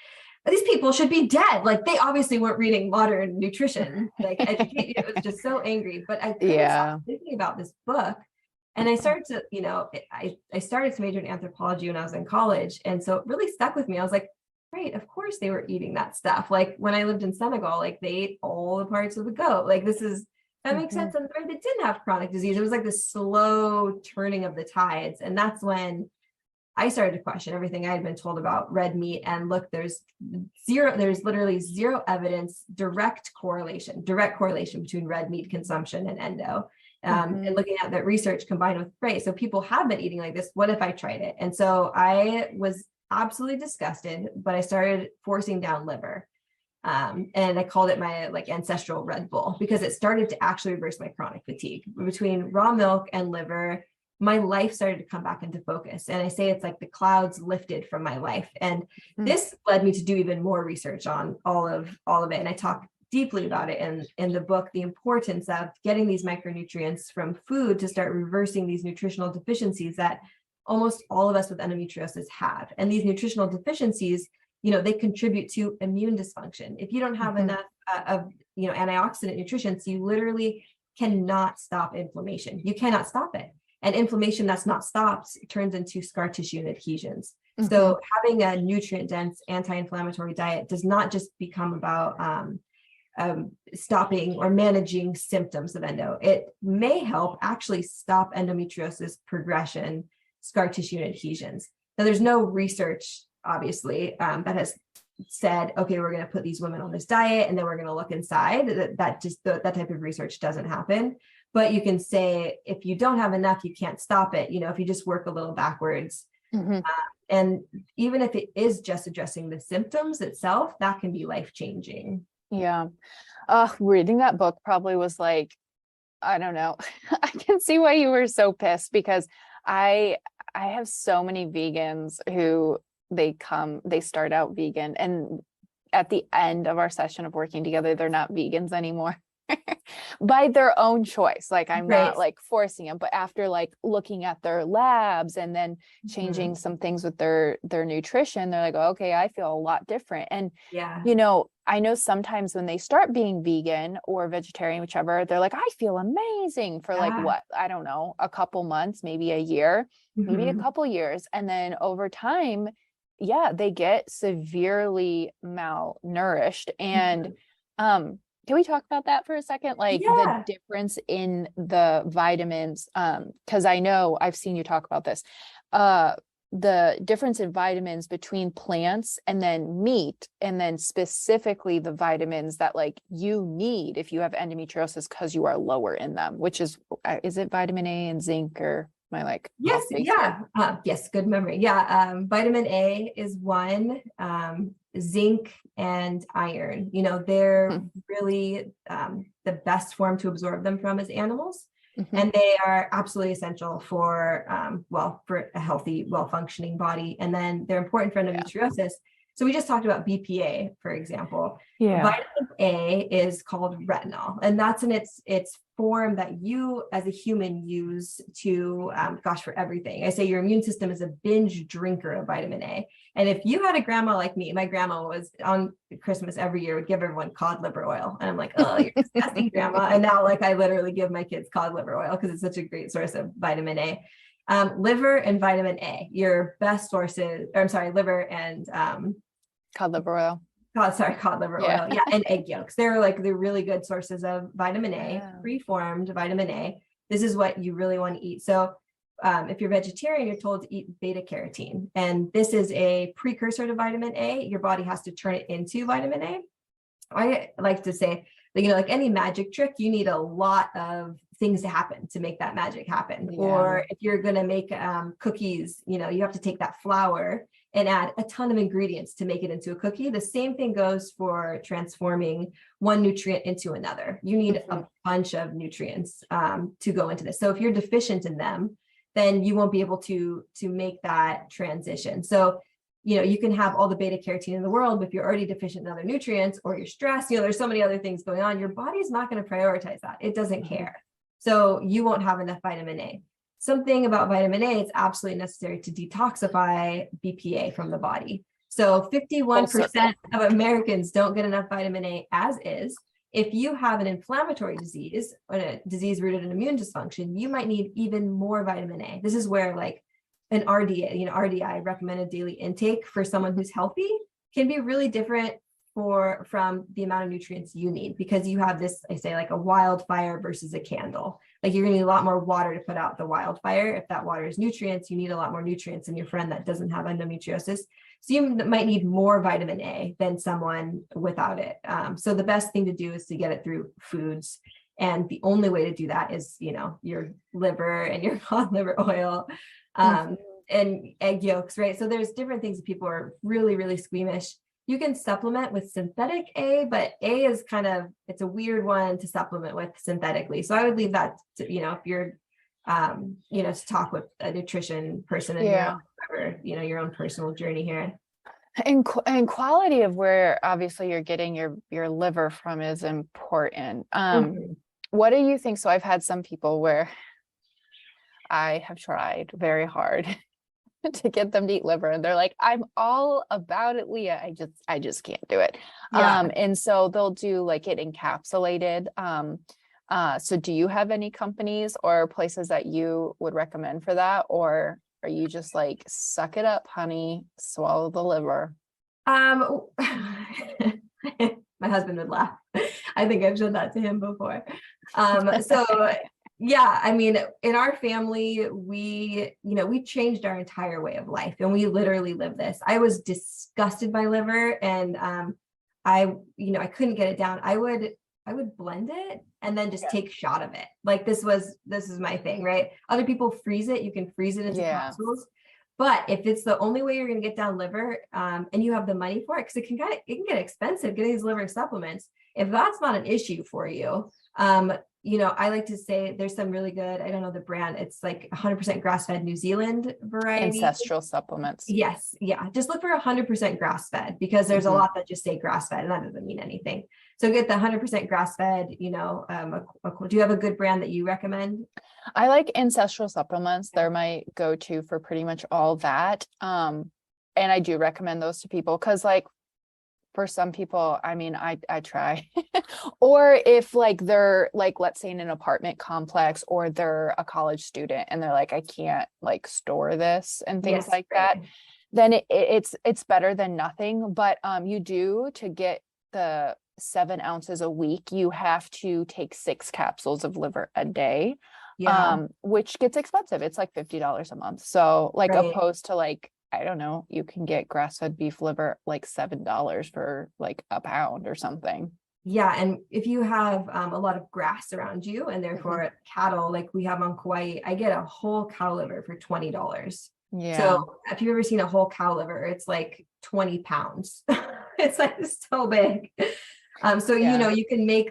B: these people should be dead. Like, they obviously weren't reading modern nutrition, like education. It was just so angry. But I couldn't stop thinking about this book. And I started to, you know, I started to major in anthropology when I was in college. And so it really stuck with me. I was like, right, of course they were eating that stuff. Like, when I lived in Senegal, like, they ate all the parts of the goat. Like, that makes sense. And they didn't have chronic disease. It was like this slow turning of the tides. And that's when I started to question everything I had been told about red meat. And look, there's literally zero evidence, direct correlation between red meat consumption and endo. And looking at that research combined with prey. So people have been eating like this. What if I tried it? And so I was absolutely disgusted, but I started forcing down liver. And I called it my like ancestral Red Bull, because it started to actually reverse my chronic fatigue. Between raw milk and liver, my life started to come back into focus. And I say it's like the clouds lifted from my life. And this led me to do even more research on all of it. And I talk deeply about it in the book, the importance of getting these micronutrients from food to start reversing these nutritional deficiencies that almost all of us with endometriosis have. And these nutritional deficiencies, you know, they contribute to immune dysfunction. If you don't have enough of, you know, antioxidant nutrition, you literally cannot stop inflammation. You cannot stop it. And inflammation that's not stopped turns into scar tissue and adhesions. So having a nutrient-dense anti-inflammatory diet does not just become about stopping or managing symptoms of endo. It may help actually stop endometriosis progression, scar tissue and adhesions. Now, there's no research, obviously, that has said, okay, we're going to put these women on this diet and then we're going to look inside. That type of research doesn't happen. But you can say, if you don't have enough, you can't stop it. You know, if you just work a little backwards,
A: Mhm.
B: And even if it is just addressing the symptoms itself, that can be life-changing.
A: Yeah. Reading that book probably was like, I don't know. I can see why you were so pissed, because I have so many vegans who they start out vegan, and at the end of our session of working together, they're not vegans anymore. By their own choice. Like, I'm
B: Right.
A: not like forcing them, but after like looking at their labs and then changing
B: Mhm.
A: some things with their nutrition, they're like, oh, okay, I feel a lot different. And
B: Yeah.
A: I know sometimes when they start being vegan or vegetarian, whichever, they're like, I feel amazing for like
B: Yeah.
A: what, I don't know, a couple months, maybe a year, maybe a
B: Mhm.
A: couple years. And then over time, yeah, they get severely malnourished. And can we talk about that for a second? Like the
B: Yeah.
A: difference in the vitamins, because I know I've seen you talk about this. The difference in vitamins between plants and then meat, and then specifically the vitamins that like you need if you have endometriosis because you are lower in them, which is it vitamin A and zinc, or am I like
B: Yes.
A: off base
B: Yeah.
A: here?
B: Yes. Good memory. Yeah. Vitamin A is one, zinc and iron, they're really, the best form to absorb them from is animals.
A: Mhm.
B: And they are absolutely essential for, for a healthy, well-functioning body. And then they're important for endometriosis. So we just talked about BPA, for example.
A: Yeah.
B: Vitamin A is called retinol, and that's in its form that you as a human use to, for everything. I say your immune system is a binge drinker of vitamin A. And if you had a grandma like me, my grandma was on Christmas every year would give everyone cod liver oil. And I'm like, oh, you're disgusting, grandma. And now like I literally give my kids cod liver oil because it's such a great source of vitamin A. Liver and vitamin A, your best sources, or I'm sorry, liver and
A: Cod liver oil.
B: Cod liver oil. Yeah. And egg yolks. They're really good sources of vitamin A, preformed vitamin A. This is what you really want to eat. So if you're vegetarian, you're told to eat beta carotene. And this is a precursor to vitamin A. Your body has to turn it into vitamin A. I like to say that, like any magic trick, you need a lot of things to happen to make that magic happen.
A: Yeah.
B: Or if you're going to make cookies, you have to take that flour and add a ton of ingredients to make it into a cookie. The same thing goes for transforming one nutrient into another. You need a bunch of nutrients to go into this. So if you're deficient in them, then you won't be able to make that transition. So, you can have all the beta carotene in the world, but if you're already deficient in other nutrients or you're stressed, there's so many other things going on, your body's not going to prioritize that. It doesn't care. So you won't have enough vitamin A. Something about vitamin A, it's absolutely necessary to detoxify BPA from the body. So 51% of Americans don't get enough vitamin A as is. If you have an inflammatory disease or a disease rooted in immune dysfunction, you might need even more vitamin A. This is where like an RDI, recommended daily intake for someone who's healthy, can be really different from the amount of nutrients you need, because you have this, I say, like a wildfire versus a candle. Like you're gonna need a lot more water to put out the wildfire. If that water is nutrients, you need a lot more nutrients than your friend that doesn't have endometriosis. So you might need more vitamin A than someone without it. So the best thing to do is to get it through foods. And the only way to do that is, your liver and your cod liver oil, and egg yolks, right? So there's different things that people are really, really squeamish. You can supplement with synthetic A, but A is it's a weird one to supplement with synthetically. So I would leave that to, if you're, to talk with a nutrition person and your own personal journey here.
A: And quality of where obviously you're getting your liver from is important. What do you think? So I've had some people where I have tried very hard to get them to eat liver, and they're like, I'm all about it, Leah. I just can't do it. And so they'll do like it encapsulated. So do you have any companies or places that you would recommend for that? Or are you just like, suck it up, honey, swallow the liver?
B: My husband would laugh. I think I've said that to him before. So yeah, I mean, in our family, we changed our entire way of life, and we literally live this. I was disgusted by liver, and I couldn't get it down. I would blend it and then just take a shot of it. Like this is my thing, right? Other people freeze it. You can freeze it into capsules. But if it's the only way you're going to get down liver, and you have the money for it, because it can get expensive getting these liver supplements. If that's not an issue for you, I like to say there's some really good, I don't know the brand, it's like 100% grass-fed New Zealand variety.
A: Ancestral supplements.
B: Yes. Yeah. Just look for 100% grass-fed, because there's a lot that just say grass-fed and that doesn't mean anything. So get the 100% grass-fed, do you have a good brand that you recommend?
A: I like Ancestral supplements. They're my go-to for pretty much all that. And I do recommend those to people because like for some people, I mean, I try, or if like they're like, let's say in an apartment complex, or they're a college student and they're like, I can't like store this and things like that, then it's better than nothing. But you do, to get the 7 ounces a week, you have to take 6 capsules of liver a day, which gets expensive. It's like $50 a month. So like opposed to like, I don't know, you can get grass-fed beef liver like $7 for like a pound or something.
B: Yeah. And if you have a lot of grass around you, and therefore cattle, like we have on Kauai, I get a whole cow liver for $20.
A: Yeah.
B: So if you've ever seen a whole cow liver, it's like 20 pounds. It's like so big. You can make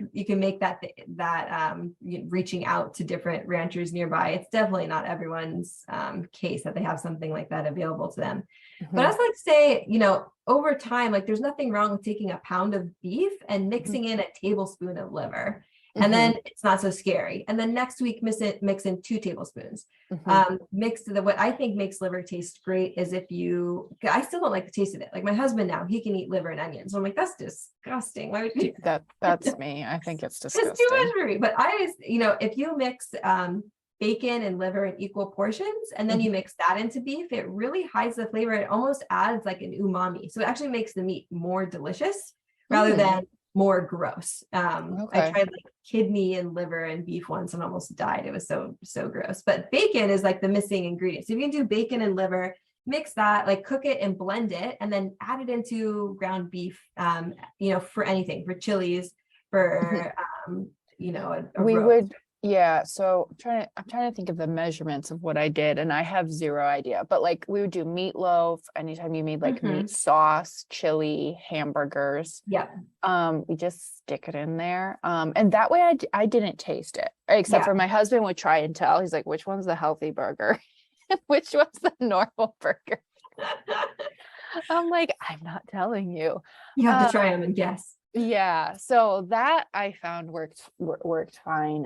B: that reaching out to different ranchers nearby. It's definitely not everyone's case that they have something like that available to them. But I was like to say, over time, like there's nothing wrong with taking a pound of beef and mixing in a tablespoon of liver. And then it's not so scary. And then next week, mix in 2 tablespoons. What I think makes liver taste great is I still don't like the taste of it. Like my husband now, he can eat liver and onions. So I'm like, that's disgusting. Why would you do that?
A: That's me. I think it's disgusting.
B: It's too much for me. But if you mix bacon and liver in equal portions, and then you mix that into beef, it really hides the flavor. It almost adds like an umami. So it actually makes the meat more delicious rather than more gross. I tried like kidney and liver and beef once and almost died. It was so gross. But bacon is like the missing ingredient. So if you can do bacon and liver, mix that, like cook it and blend it, and then add it into ground beef, for anything, for chilies, for roast.
A: Yeah. So I'm trying to think of the measurements of what I did, and I have zero idea, but like we would do meatloaf anytime you made like meat sauce, chili, hamburgers.
B: Yeah.
A: We just stick it in there. And that way I didn't taste it, except for my husband would try and tell. He's like, which one's the healthy burger? Which one's the normal burger? I'm like, I'm not telling you.
B: You have to try them and guess.
A: Yeah. So that I found worked fine.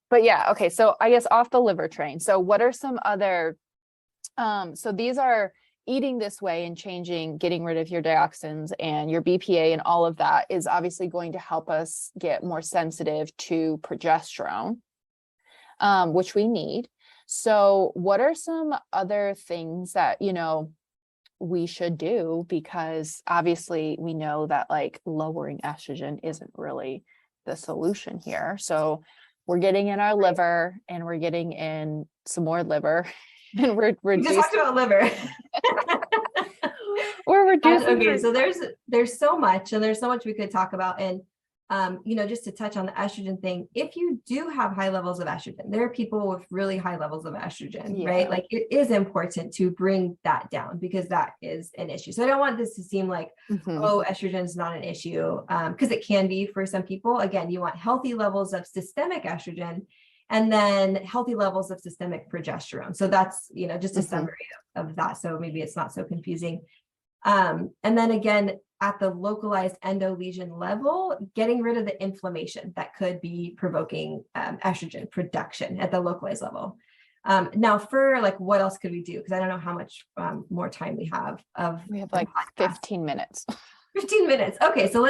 A: But yeah. Okay. So I guess off the liver train. So what are some other, so these are eating this way and getting rid of your dioxins and your BPA, and all of that is obviously going to help us get more sensitive to progesterone, which we need. So what are some other things that, we should do? Because obviously we know that like lowering estrogen isn't really the solution here. So we're getting in our liver, and we're getting in some more liver, and we're reducing.
B: We just talked about liver.
A: We're reducing.
B: Okay, so there's so much, and there's so much we could talk about. And just to touch on the estrogen thing, if you do have high levels of estrogen, there are people with really high levels of estrogen, right? Like it is important to bring that down, because that is an issue. So I don't want this to seem like, estrogen is not an issue, because it can be for some people. Again, you want healthy levels of systemic estrogen, and then healthy levels of systemic progesterone. So that's, just a summary of that. So maybe it's not so confusing. And then again, at the localized endo lesion level, getting rid of the inflammation that could be provoking estrogen production at the localized level. Now for like, what else could we do? Because I don't know how much more time we have.
A: We have like 15 minutes.
B: 15 minutes. Okay. So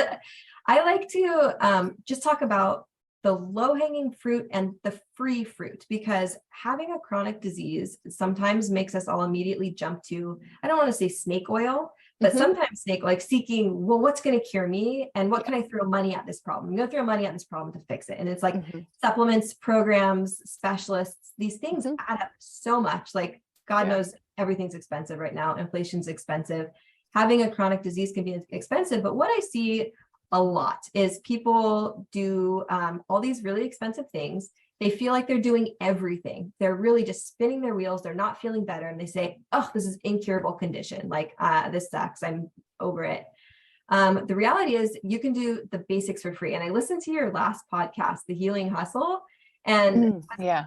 B: I like to just talk about the low-hanging fruit and the free fruit, because having a chronic disease sometimes makes us all immediately jump to, I don't want to say snake oil, but sometimes seeking, well, what's going to cure me, and what can I throw money at this problem? I'm going to throw money at this problem to fix it. And it's like supplements, programs, specialists, these things add up so much. Like God knows everything's expensive right now. Inflation's expensive. Having a chronic disease can be expensive. But what I see a lot is people do all these really expensive things, They feel like they're doing everything. They're really just spinning their wheels. They're not feeling better. And they say, oh, this is incurable condition. Like, this sucks. I'm over it. The reality is you can do the basics for free. And I listened to your last podcast, The Healing Hustle. And yeah.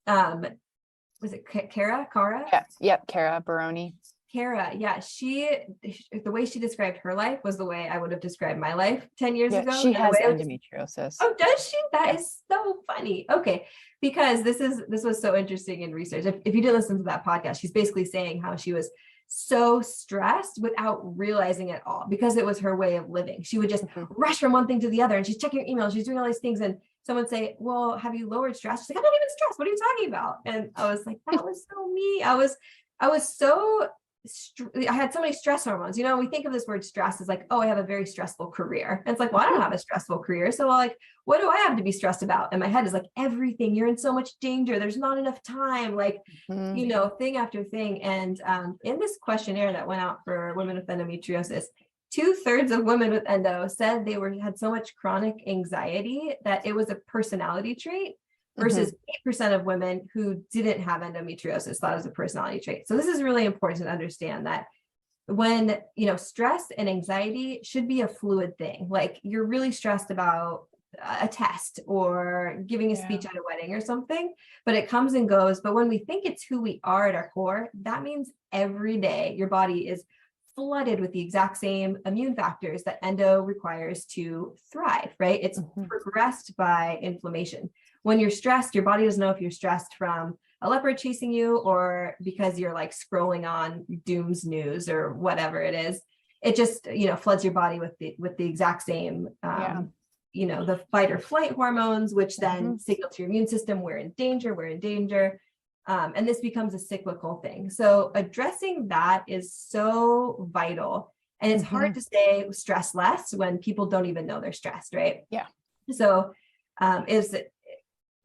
B: Was it Kara?
A: Yeah. Yep. Kara Baroni.
B: Kara, yeah, the way she described her life was the way I would have described my life 10 years ago.
A: She has endometriosis.
B: Oh, does she? That is so funny. Okay, because this was so interesting in research. If you did listen to that podcast, she's basically saying how she was so stressed without realizing it all because it was her way of living. She would just rush from one thing to the other, and she's checking her emails, she's doing all these things, and someone say, well, have you lowered stress? She's like, I'm not even stressed. What are you talking about? And I was like, that was so me. I was so I had so many stress hormones. You know, we think of this word stress as like, oh, I have a very stressful career. And it's like, well, I don't have a stressful career. So like, what do I have to be stressed about? And my head is like, everything. You're in so much danger. There's not enough time, like, you know, thing after thing. And in this questionnaire that went out for women with endometriosis, 2/3 of women with endo said they had so much chronic anxiety that it was a personality trait. Versus 8% of women who didn't have endometriosis thought it was a personality trait. So this is really important to understand that when, you know, stress and anxiety should be a fluid thing. Like you're really stressed about a test or giving a speech at a wedding or something, but it comes and goes. But when we think it's who we are at our core, that means every day your body is flooded with the exact same immune factors that endo requires to thrive, right? It's progressed by inflammation. When you're stressed, your body doesn't know if you're stressed from a leopard chasing you or because you're like scrolling on Doom's news or whatever it is. It just, you know, floods your body with the exact same, you know, the fight or flight hormones, which then signal to your immune system, we're in danger. And this becomes a cyclical thing. So addressing that is so vital. And it's hard to say stress less when people don't even know they're stressed, right? Yeah. So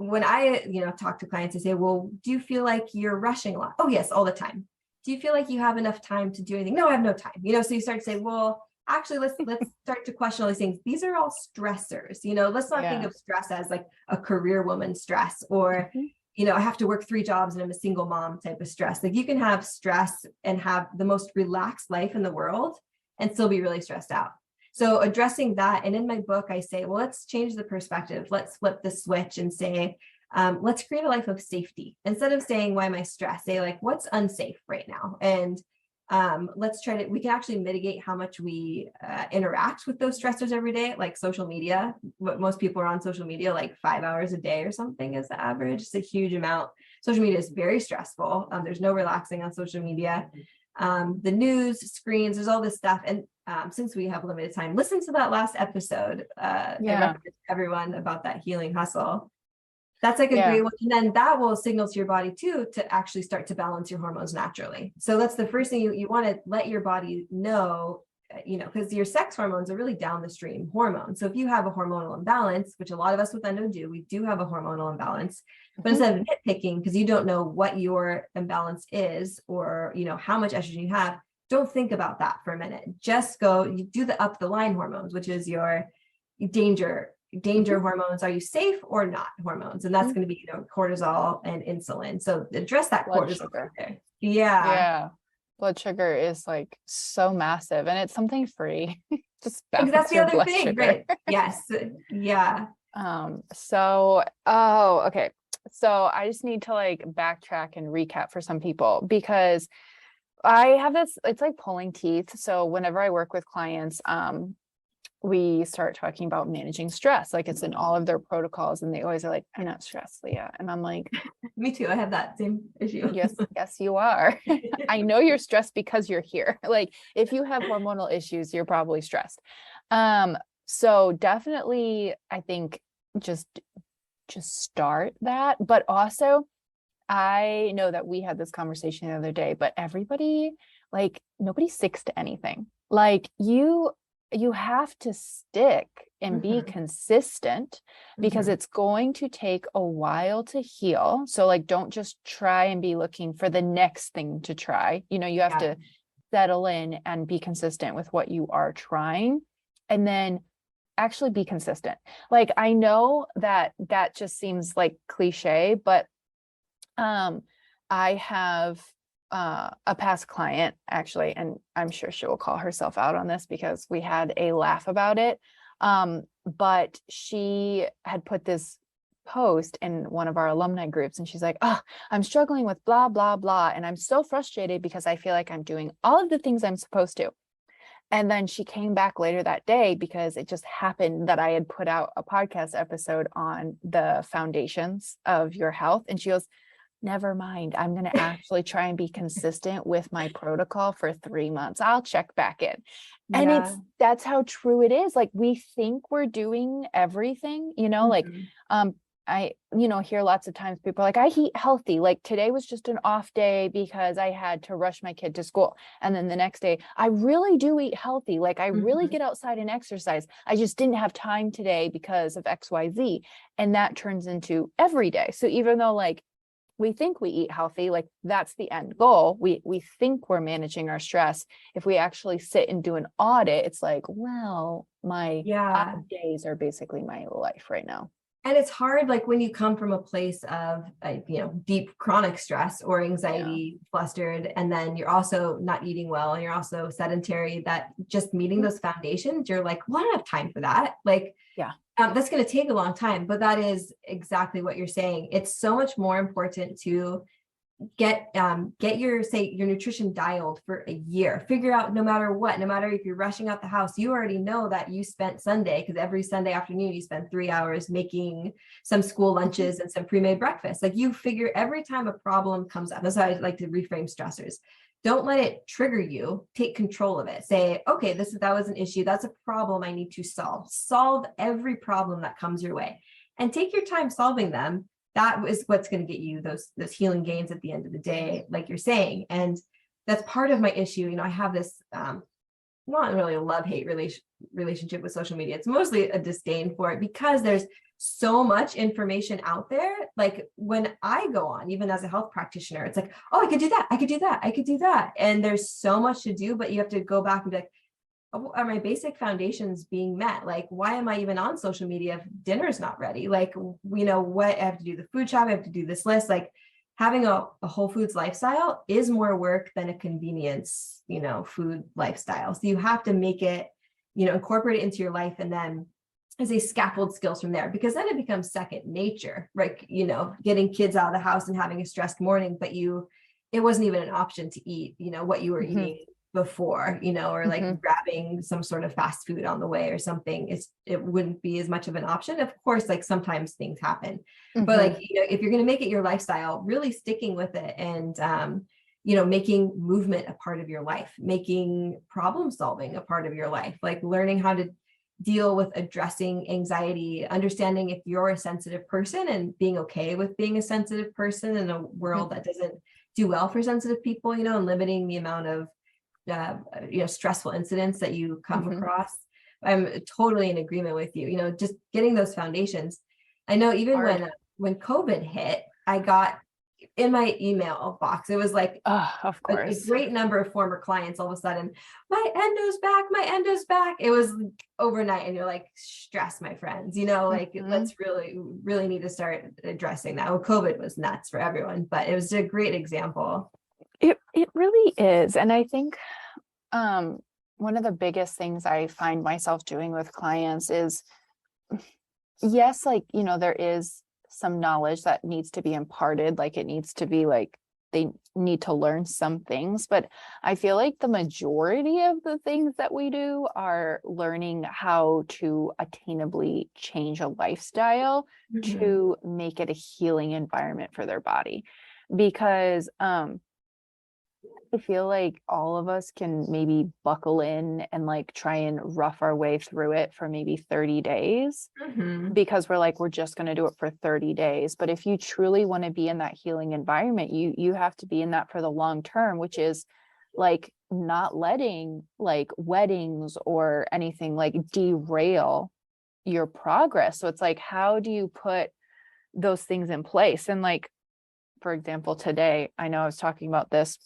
B: when I, you know, talk to clients, I say, well, do you feel like you're rushing a lot? Oh, yes, all the time. Do you feel like you have enough time to do anything? No, I have no time. You know, so you start to say, well, actually, let's start to question all these things. These are all stressors. You know, let's not think of stress as like a career woman stress or, you know, I have to work 3 jobs and I'm a single mom type of stress. Like you can have stress and have the most relaxed life in the world and still be really stressed out. So addressing that, and in my book, I say, well, let's change the perspective. Let's flip the switch and say, let's create a life of safety. Instead of saying, why am I stressed? Say like, what's unsafe right now? And let's try to, we can actually mitigate how much we interact with those stressors every day, like social media. What most people are on social media, like 5 hours a day or something is the average. It's a huge amount. Social media is very stressful. There's no relaxing on social media. The news, screens, there's all this stuff. And since we have limited time, listen to that last episode. I recommend everyone about that healing hustle. That's like a great one. And then that will signal to your body too, to actually start to balance your hormones naturally. So that's the first thing you want to let your body know, you know, because your sex hormones are really down the stream hormones. So if you have a hormonal imbalance, which a lot of us with endo do, we do have a hormonal imbalance, but instead of nitpicking, because you don't know what your imbalance is, or, you know, how much estrogen you have, don't think about that for a minute. Just go, you do the up the line hormones, which is your danger hormones. Are you safe or not hormones? And that's going to be, you know, cortisol and insulin. So address that
A: blood
B: cortisol
A: sugar.
B: Right there. Yeah.
A: Blood sugar is like so massive and it's something free. Just
B: that's the other thing,
A: sugar.
B: Right? Yes. Yeah.
A: Okay. So I just need to like backtrack and recap for some people because I have this, it's like pulling teeth. So whenever I work with clients, we start talking about managing stress, like it's in all of their protocols, and they always are like, I'm not stressed, Leah. And I'm like,
B: me too. I have that same issue.
A: Yes, you are. I know you're stressed because you're here. Like if you have hormonal issues, you're probably stressed. So definitely, I think just start that. But also, I know that we had this conversation the other day, but everybody, like nobody sticks to anything. Like you have to stick and be consistent because it's going to take a while to heal. So like, don't just try and be looking for the next thing to try. You know, you have to settle in and be consistent with what you are trying. And then actually be consistent. Like, I know that just seems like cliche, but I have a past client actually, and I'm sure she will call herself out on this because we had a laugh about it. But she had put this post in one of our alumni groups, and she's like, oh, I'm struggling with blah, blah, blah. And I'm so frustrated because I feel like I'm doing all of the things I'm supposed to. And then she came back later that day because it just happened that I had put out a podcast episode on the foundations of your health. And she goes, never mind, I'm going to actually try and be consistent with my protocol for 3 months. I'll check back in. And that's how true it is. Like, we think we're doing everything, like, I, hear lots of times people are like, I eat healthy. Like, today was just an off day because I had to rush my kid to school. And then the next day, I really do eat healthy. Like, I really get outside and exercise. I just didn't have time today because of XYZ. And that turns into every day. So even though, like, we think we eat healthy, like, that's the end goal. We think we're managing our stress. If we actually sit and do an audit, it's like, well, my odd days are basically my life right now.
B: And it's hard, like, when you come from a place of, deep chronic stress or anxiety, flustered, and then you're also not eating well, and you're also sedentary, that just meeting those foundations, you're like, well, I don't have time for that. Like, that's going to take a long time, but that is exactly what you're saying. It's so much more important to get your nutrition dialed for a year. Figure out, no matter if you're rushing out the house, you already know that you spent Sunday, because every Sunday afternoon you spend 3 hours making some school lunches and some pre-made breakfast. Like, you figure every time a problem comes up. That's how I like to reframe stressors. Don't let it trigger you. Take control of it. Say, okay, that was an issue. That's a problem I need to solve. Solve every problem that comes your way, and take your time solving them. That is what's going to get you those healing gains at the end of the day, like you're saying. And that's part of my issue. I have this not really a love-hate relationship with social media. It's mostly a disdain for it because there's so much information out there. Like, when I go on, even as a health practitioner, it's like, oh, I could do that. I could do that. I could do that. And there's so much to do, but you have to go back and be like, oh, are my basic foundations being met? Like, why am I even on social media if dinner's not ready? Like, what I have to do, the food shop, I have to do this list. Like, having a whole foods lifestyle is more work than a convenience, food lifestyle. So you have to make it, incorporate it into your life, and then as a scaffold skills from there, because then it becomes second nature, right? Getting kids out of the house and having a stressed morning, but it wasn't even an option to eat, what you were eating before, or like grabbing some sort of fast food on the way or something. It wouldn't be as much of an option. Of course, like, sometimes things happen, but like, if you're going to make it your lifestyle, really sticking with it, and making movement a part of your life, making problem solving a part of your life, like learning how to deal with addressing anxiety, understanding if you're a sensitive person and being okay with being a sensitive person in a world that doesn't do well for sensitive people, and limiting the amount of stressful incidents that you come across. I'm totally in agreement with you. Just getting those foundations. I know even when COVID hit, I got in my email box, it was like,
A: of course,
B: a great number of former clients. All of a sudden, my endo's back. It was overnight, and you're like, stress, my friends. Let's really need to start addressing that. Well, COVID was nuts for everyone, but it was a great example.
A: It really is. And I think one of the biggest things I find myself doing with clients is, yes, like, there is some knowledge that needs to be imparted. Like, it needs to be like, they need to learn some things, but I feel like the majority of the things that we do are learning how to attainably change a lifestyle to make it a healing environment for their body. Because I feel like all of us can maybe buckle in and like try and rough our way through it for maybe 30 days because we're like, we're just going to do it for 30 days. But if you truly want to be in that healing environment, you have to be in that for the long term, which is like not letting like weddings or anything like derail your progress. So it's like, how do you put those things in place? And like, for example, today, I know I was talking about this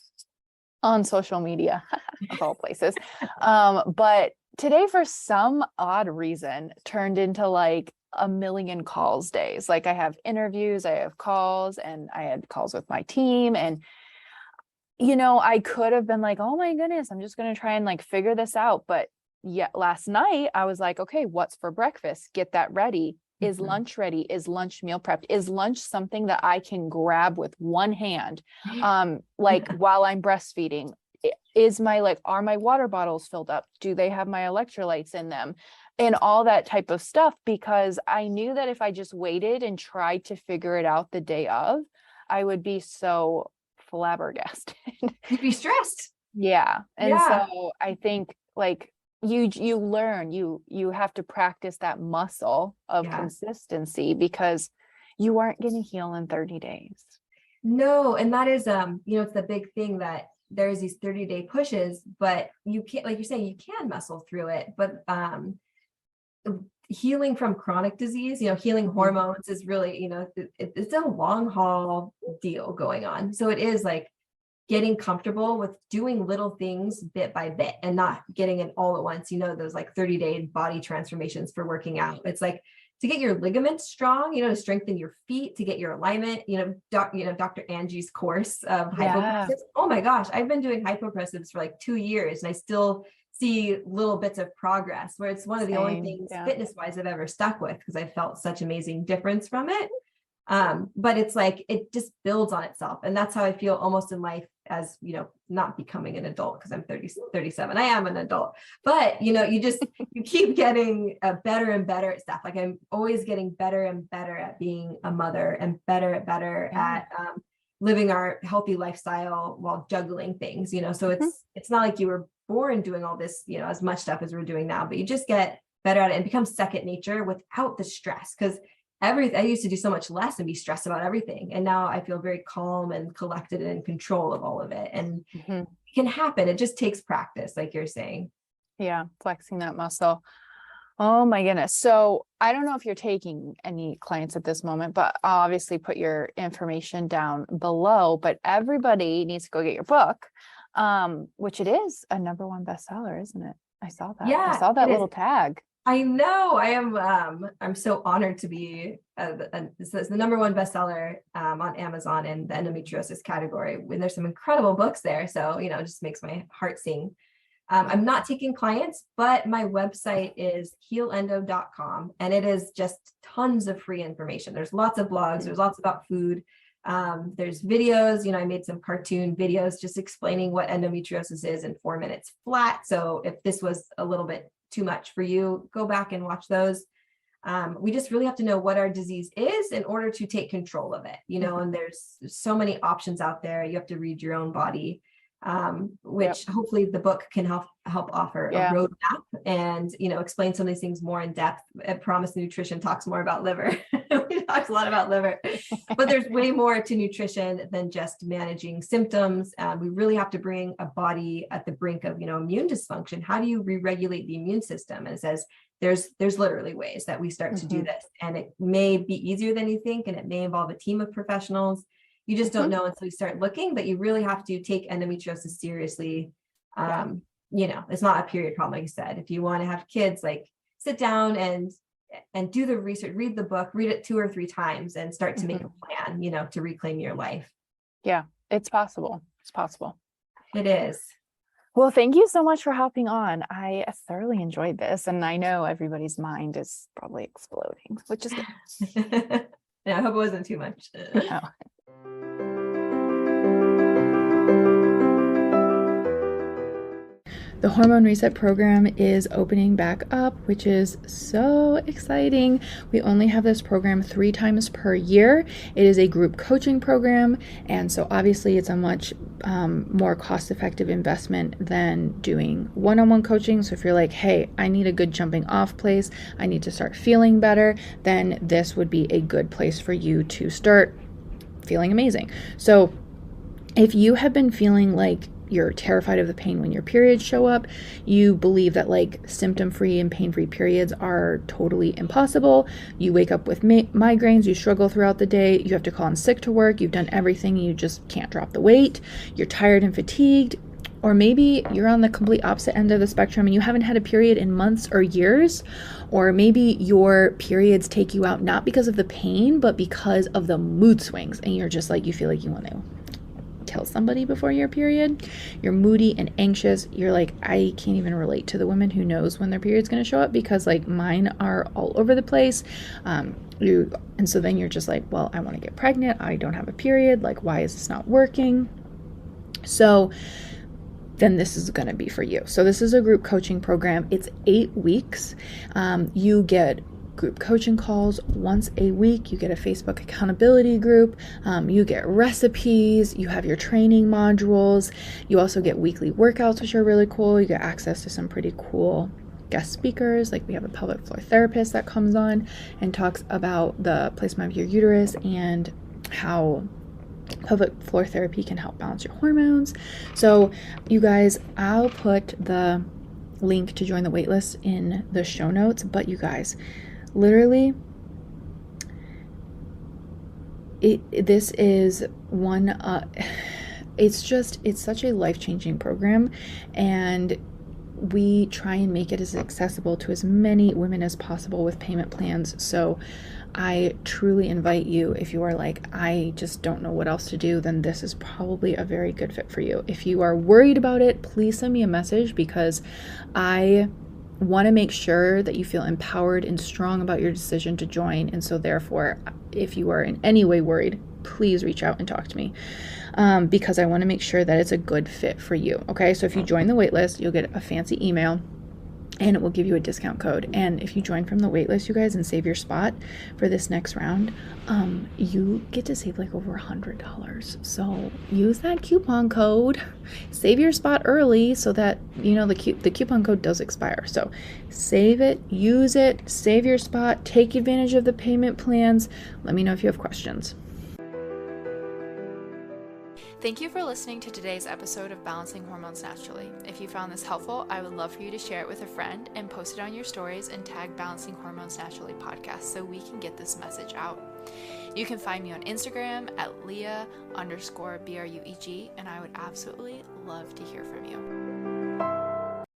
A: on social media of all places. But today, for some odd reason, turned into like a million calls days. Like I have interviews, I have calls, and I had calls with my team. And, I could have been like, oh my goodness, I'm just going to try and like figure this out. But yet last night I was like, okay, what's for breakfast? Get that ready. Is lunch ready? Is lunch meal prepped? Is lunch something that I can grab with one hand? Like while I'm breastfeeding, are my water bottles filled up? Do they have my electrolytes in them? And all that type of stuff, because I knew that if I just waited and tried to figure it out the day of, I would be so flabbergasted.
B: You'd be stressed.
A: Yeah. And so I think like you learn, you have to practice that muscle of consistency, because you aren't going to heal in 30 days.
B: No. And that is, it's the big thing that there's these 30-day pushes, but you can't, like you're saying, you can muscle through it. But healing from chronic disease, healing hormones is really, it's a long haul deal going on. So it is like getting comfortable with doing little things bit by bit and not getting it all at once. Those like 30-day body transformations for working out. It's like to get your ligaments strong, to strengthen your feet, to get your alignment, Dr. Angie's course of hypopressives. Oh my gosh, I've been doing hypopressives for like 2 years and I still see little bits of progress, where it's one of the only things fitness wise I've ever stuck with, because I felt such amazing difference from it. But it's like, it just builds on itself. And that's how I feel almost in life as, not becoming an adult, because I'm 37. I am an adult, but you keep getting better and better at stuff. Like I'm always getting better and better at being a mother, and better at living our healthy lifestyle while juggling things, so it's not like you were born doing all this, as much stuff as we're doing now, but you just get better at it and become second nature without the stress. Because I used to do so much less and be stressed about everything. And now I feel very calm and collected and in control of all of it. And it can happen. It just takes practice, like you're saying.
A: Yeah. Flexing that muscle. Oh my goodness. So I don't know if you're taking any clients at this moment, but I'll obviously put your information down below, but everybody needs to go get your book, which it is a #1 bestseller, isn't it? I saw that.
B: Yeah,
A: I saw that little tag.
B: I know. I am. I'm so honored to be. It's the #1 bestseller on Amazon in the endometriosis category. And there's some incredible books there. So it just makes my heart sing. I'm not taking clients, but my website is healendo.com, and it is just tons of free information. There's lots of blogs. There's lots about food. There's videos. I made some cartoon videos just explaining what endometriosis is in 4 minutes flat. So if this was a little bit too much for you, go back and watch those. We just really have to know what our disease is in order to take control of it, and there's so many options out there. You have to read your own body, which hopefully the book can help offer a roadmap and, explain some of these things more in depth. I promise nutrition talks more about liver. We talk a lot about liver, but there's way more to nutrition than just managing symptoms. We really have to bring a body at the brink of, immune dysfunction. How do you re-regulate the immune system? And it says, there's literally ways that we start to do this, and it may be easier than you think, and it may involve a team of professionals. You just don't know until you start looking, but you really have to take endometriosis seriously. It's not a period problem, like you said. If you want to have kids, like sit down and do the research, read the book, read it 2 or 3 times, and start to make a plan, to reclaim your life. Yeah,
A: it's possible. It's possible.
B: It is.
A: Well, thank you so much for hopping on. I thoroughly enjoyed this, and I know everybody's mind is probably exploding, which is good.
B: Yeah, I hope it wasn't too much.
A: No.
C: The Hormone Reset program is opening back up, which is so exciting. We only have this program 3 times per year. It is a group coaching program, and so obviously it's a much more cost-effective investment than doing one-on-one coaching. So if you're like, hey, I need a good jumping off place, I need to start feeling better, then this would be a good place for you to start feeling amazing. So if you have been feeling like you're terrified of the pain when your periods show up, you believe that like symptom-free and pain-free periods are totally impossible, you wake up with migraines, you struggle throughout the day, you have to call in sick to work, you've done everything, you just can't drop the weight, you're tired and fatigued, Or maybe you're on the complete opposite end of the spectrum and you haven't had a period in months or years. Or maybe your periods take you out not because of the pain, but because of the mood swings. And you're just like, you feel like you want to kill somebody before your period. You're moody and anxious. You're like, I can't even relate to the woman who knows when their period's going to show up, because like mine are all over the place. And so then you're just like, well, I want to get pregnant. I don't have a period. Like, why is this not working? So then this is going to be for you. So this is a group coaching program. It's 8 weeks. You get group coaching calls once a week. You get a Facebook accountability group. You get recipes. You have your training modules. You also get weekly workouts, which are really cool. You get access to some pretty cool guest speakers. Like we have a pelvic floor therapist that comes on and talks about the placement of your uterus and how pelvic floor therapy can help balance your hormones. So you guys, I'll put the link to join the waitlist in the show notes, but you guys, literally, this is one, it's such a life-changing program, and we try and make it as accessible to as many women as possible with payment plans. So I truly invite you, if you are like, I just don't know what else to do, then this is probably a very good fit for you. If you are worried about it, please send me a message, because I want to make sure that you feel empowered and strong about your decision to join. And so therefore, if you are in any way worried, please reach out and talk to me, because I want to make sure that it's a good fit for you. Okay, so if you join the waitlist, you'll get a fancy email and it will give you a discount code. And if you join from the waitlist, you guys, and save your spot for this next round, you get to save like over $100. So use that coupon code, save your spot early, so that, you know, the coupon code does expire. So save it, use it, save your spot, take advantage of the payment plans. Let me know if you have questions. Thank you for listening to today's episode of Balancing Hormones Naturally. If you found this helpful, I would love for you to share it with a friend and post it on your stories and tag Balancing Hormones Naturally podcast so we can get this message out. You can find me on Instagram at Leah_BRUEG, and I would absolutely love to hear from you.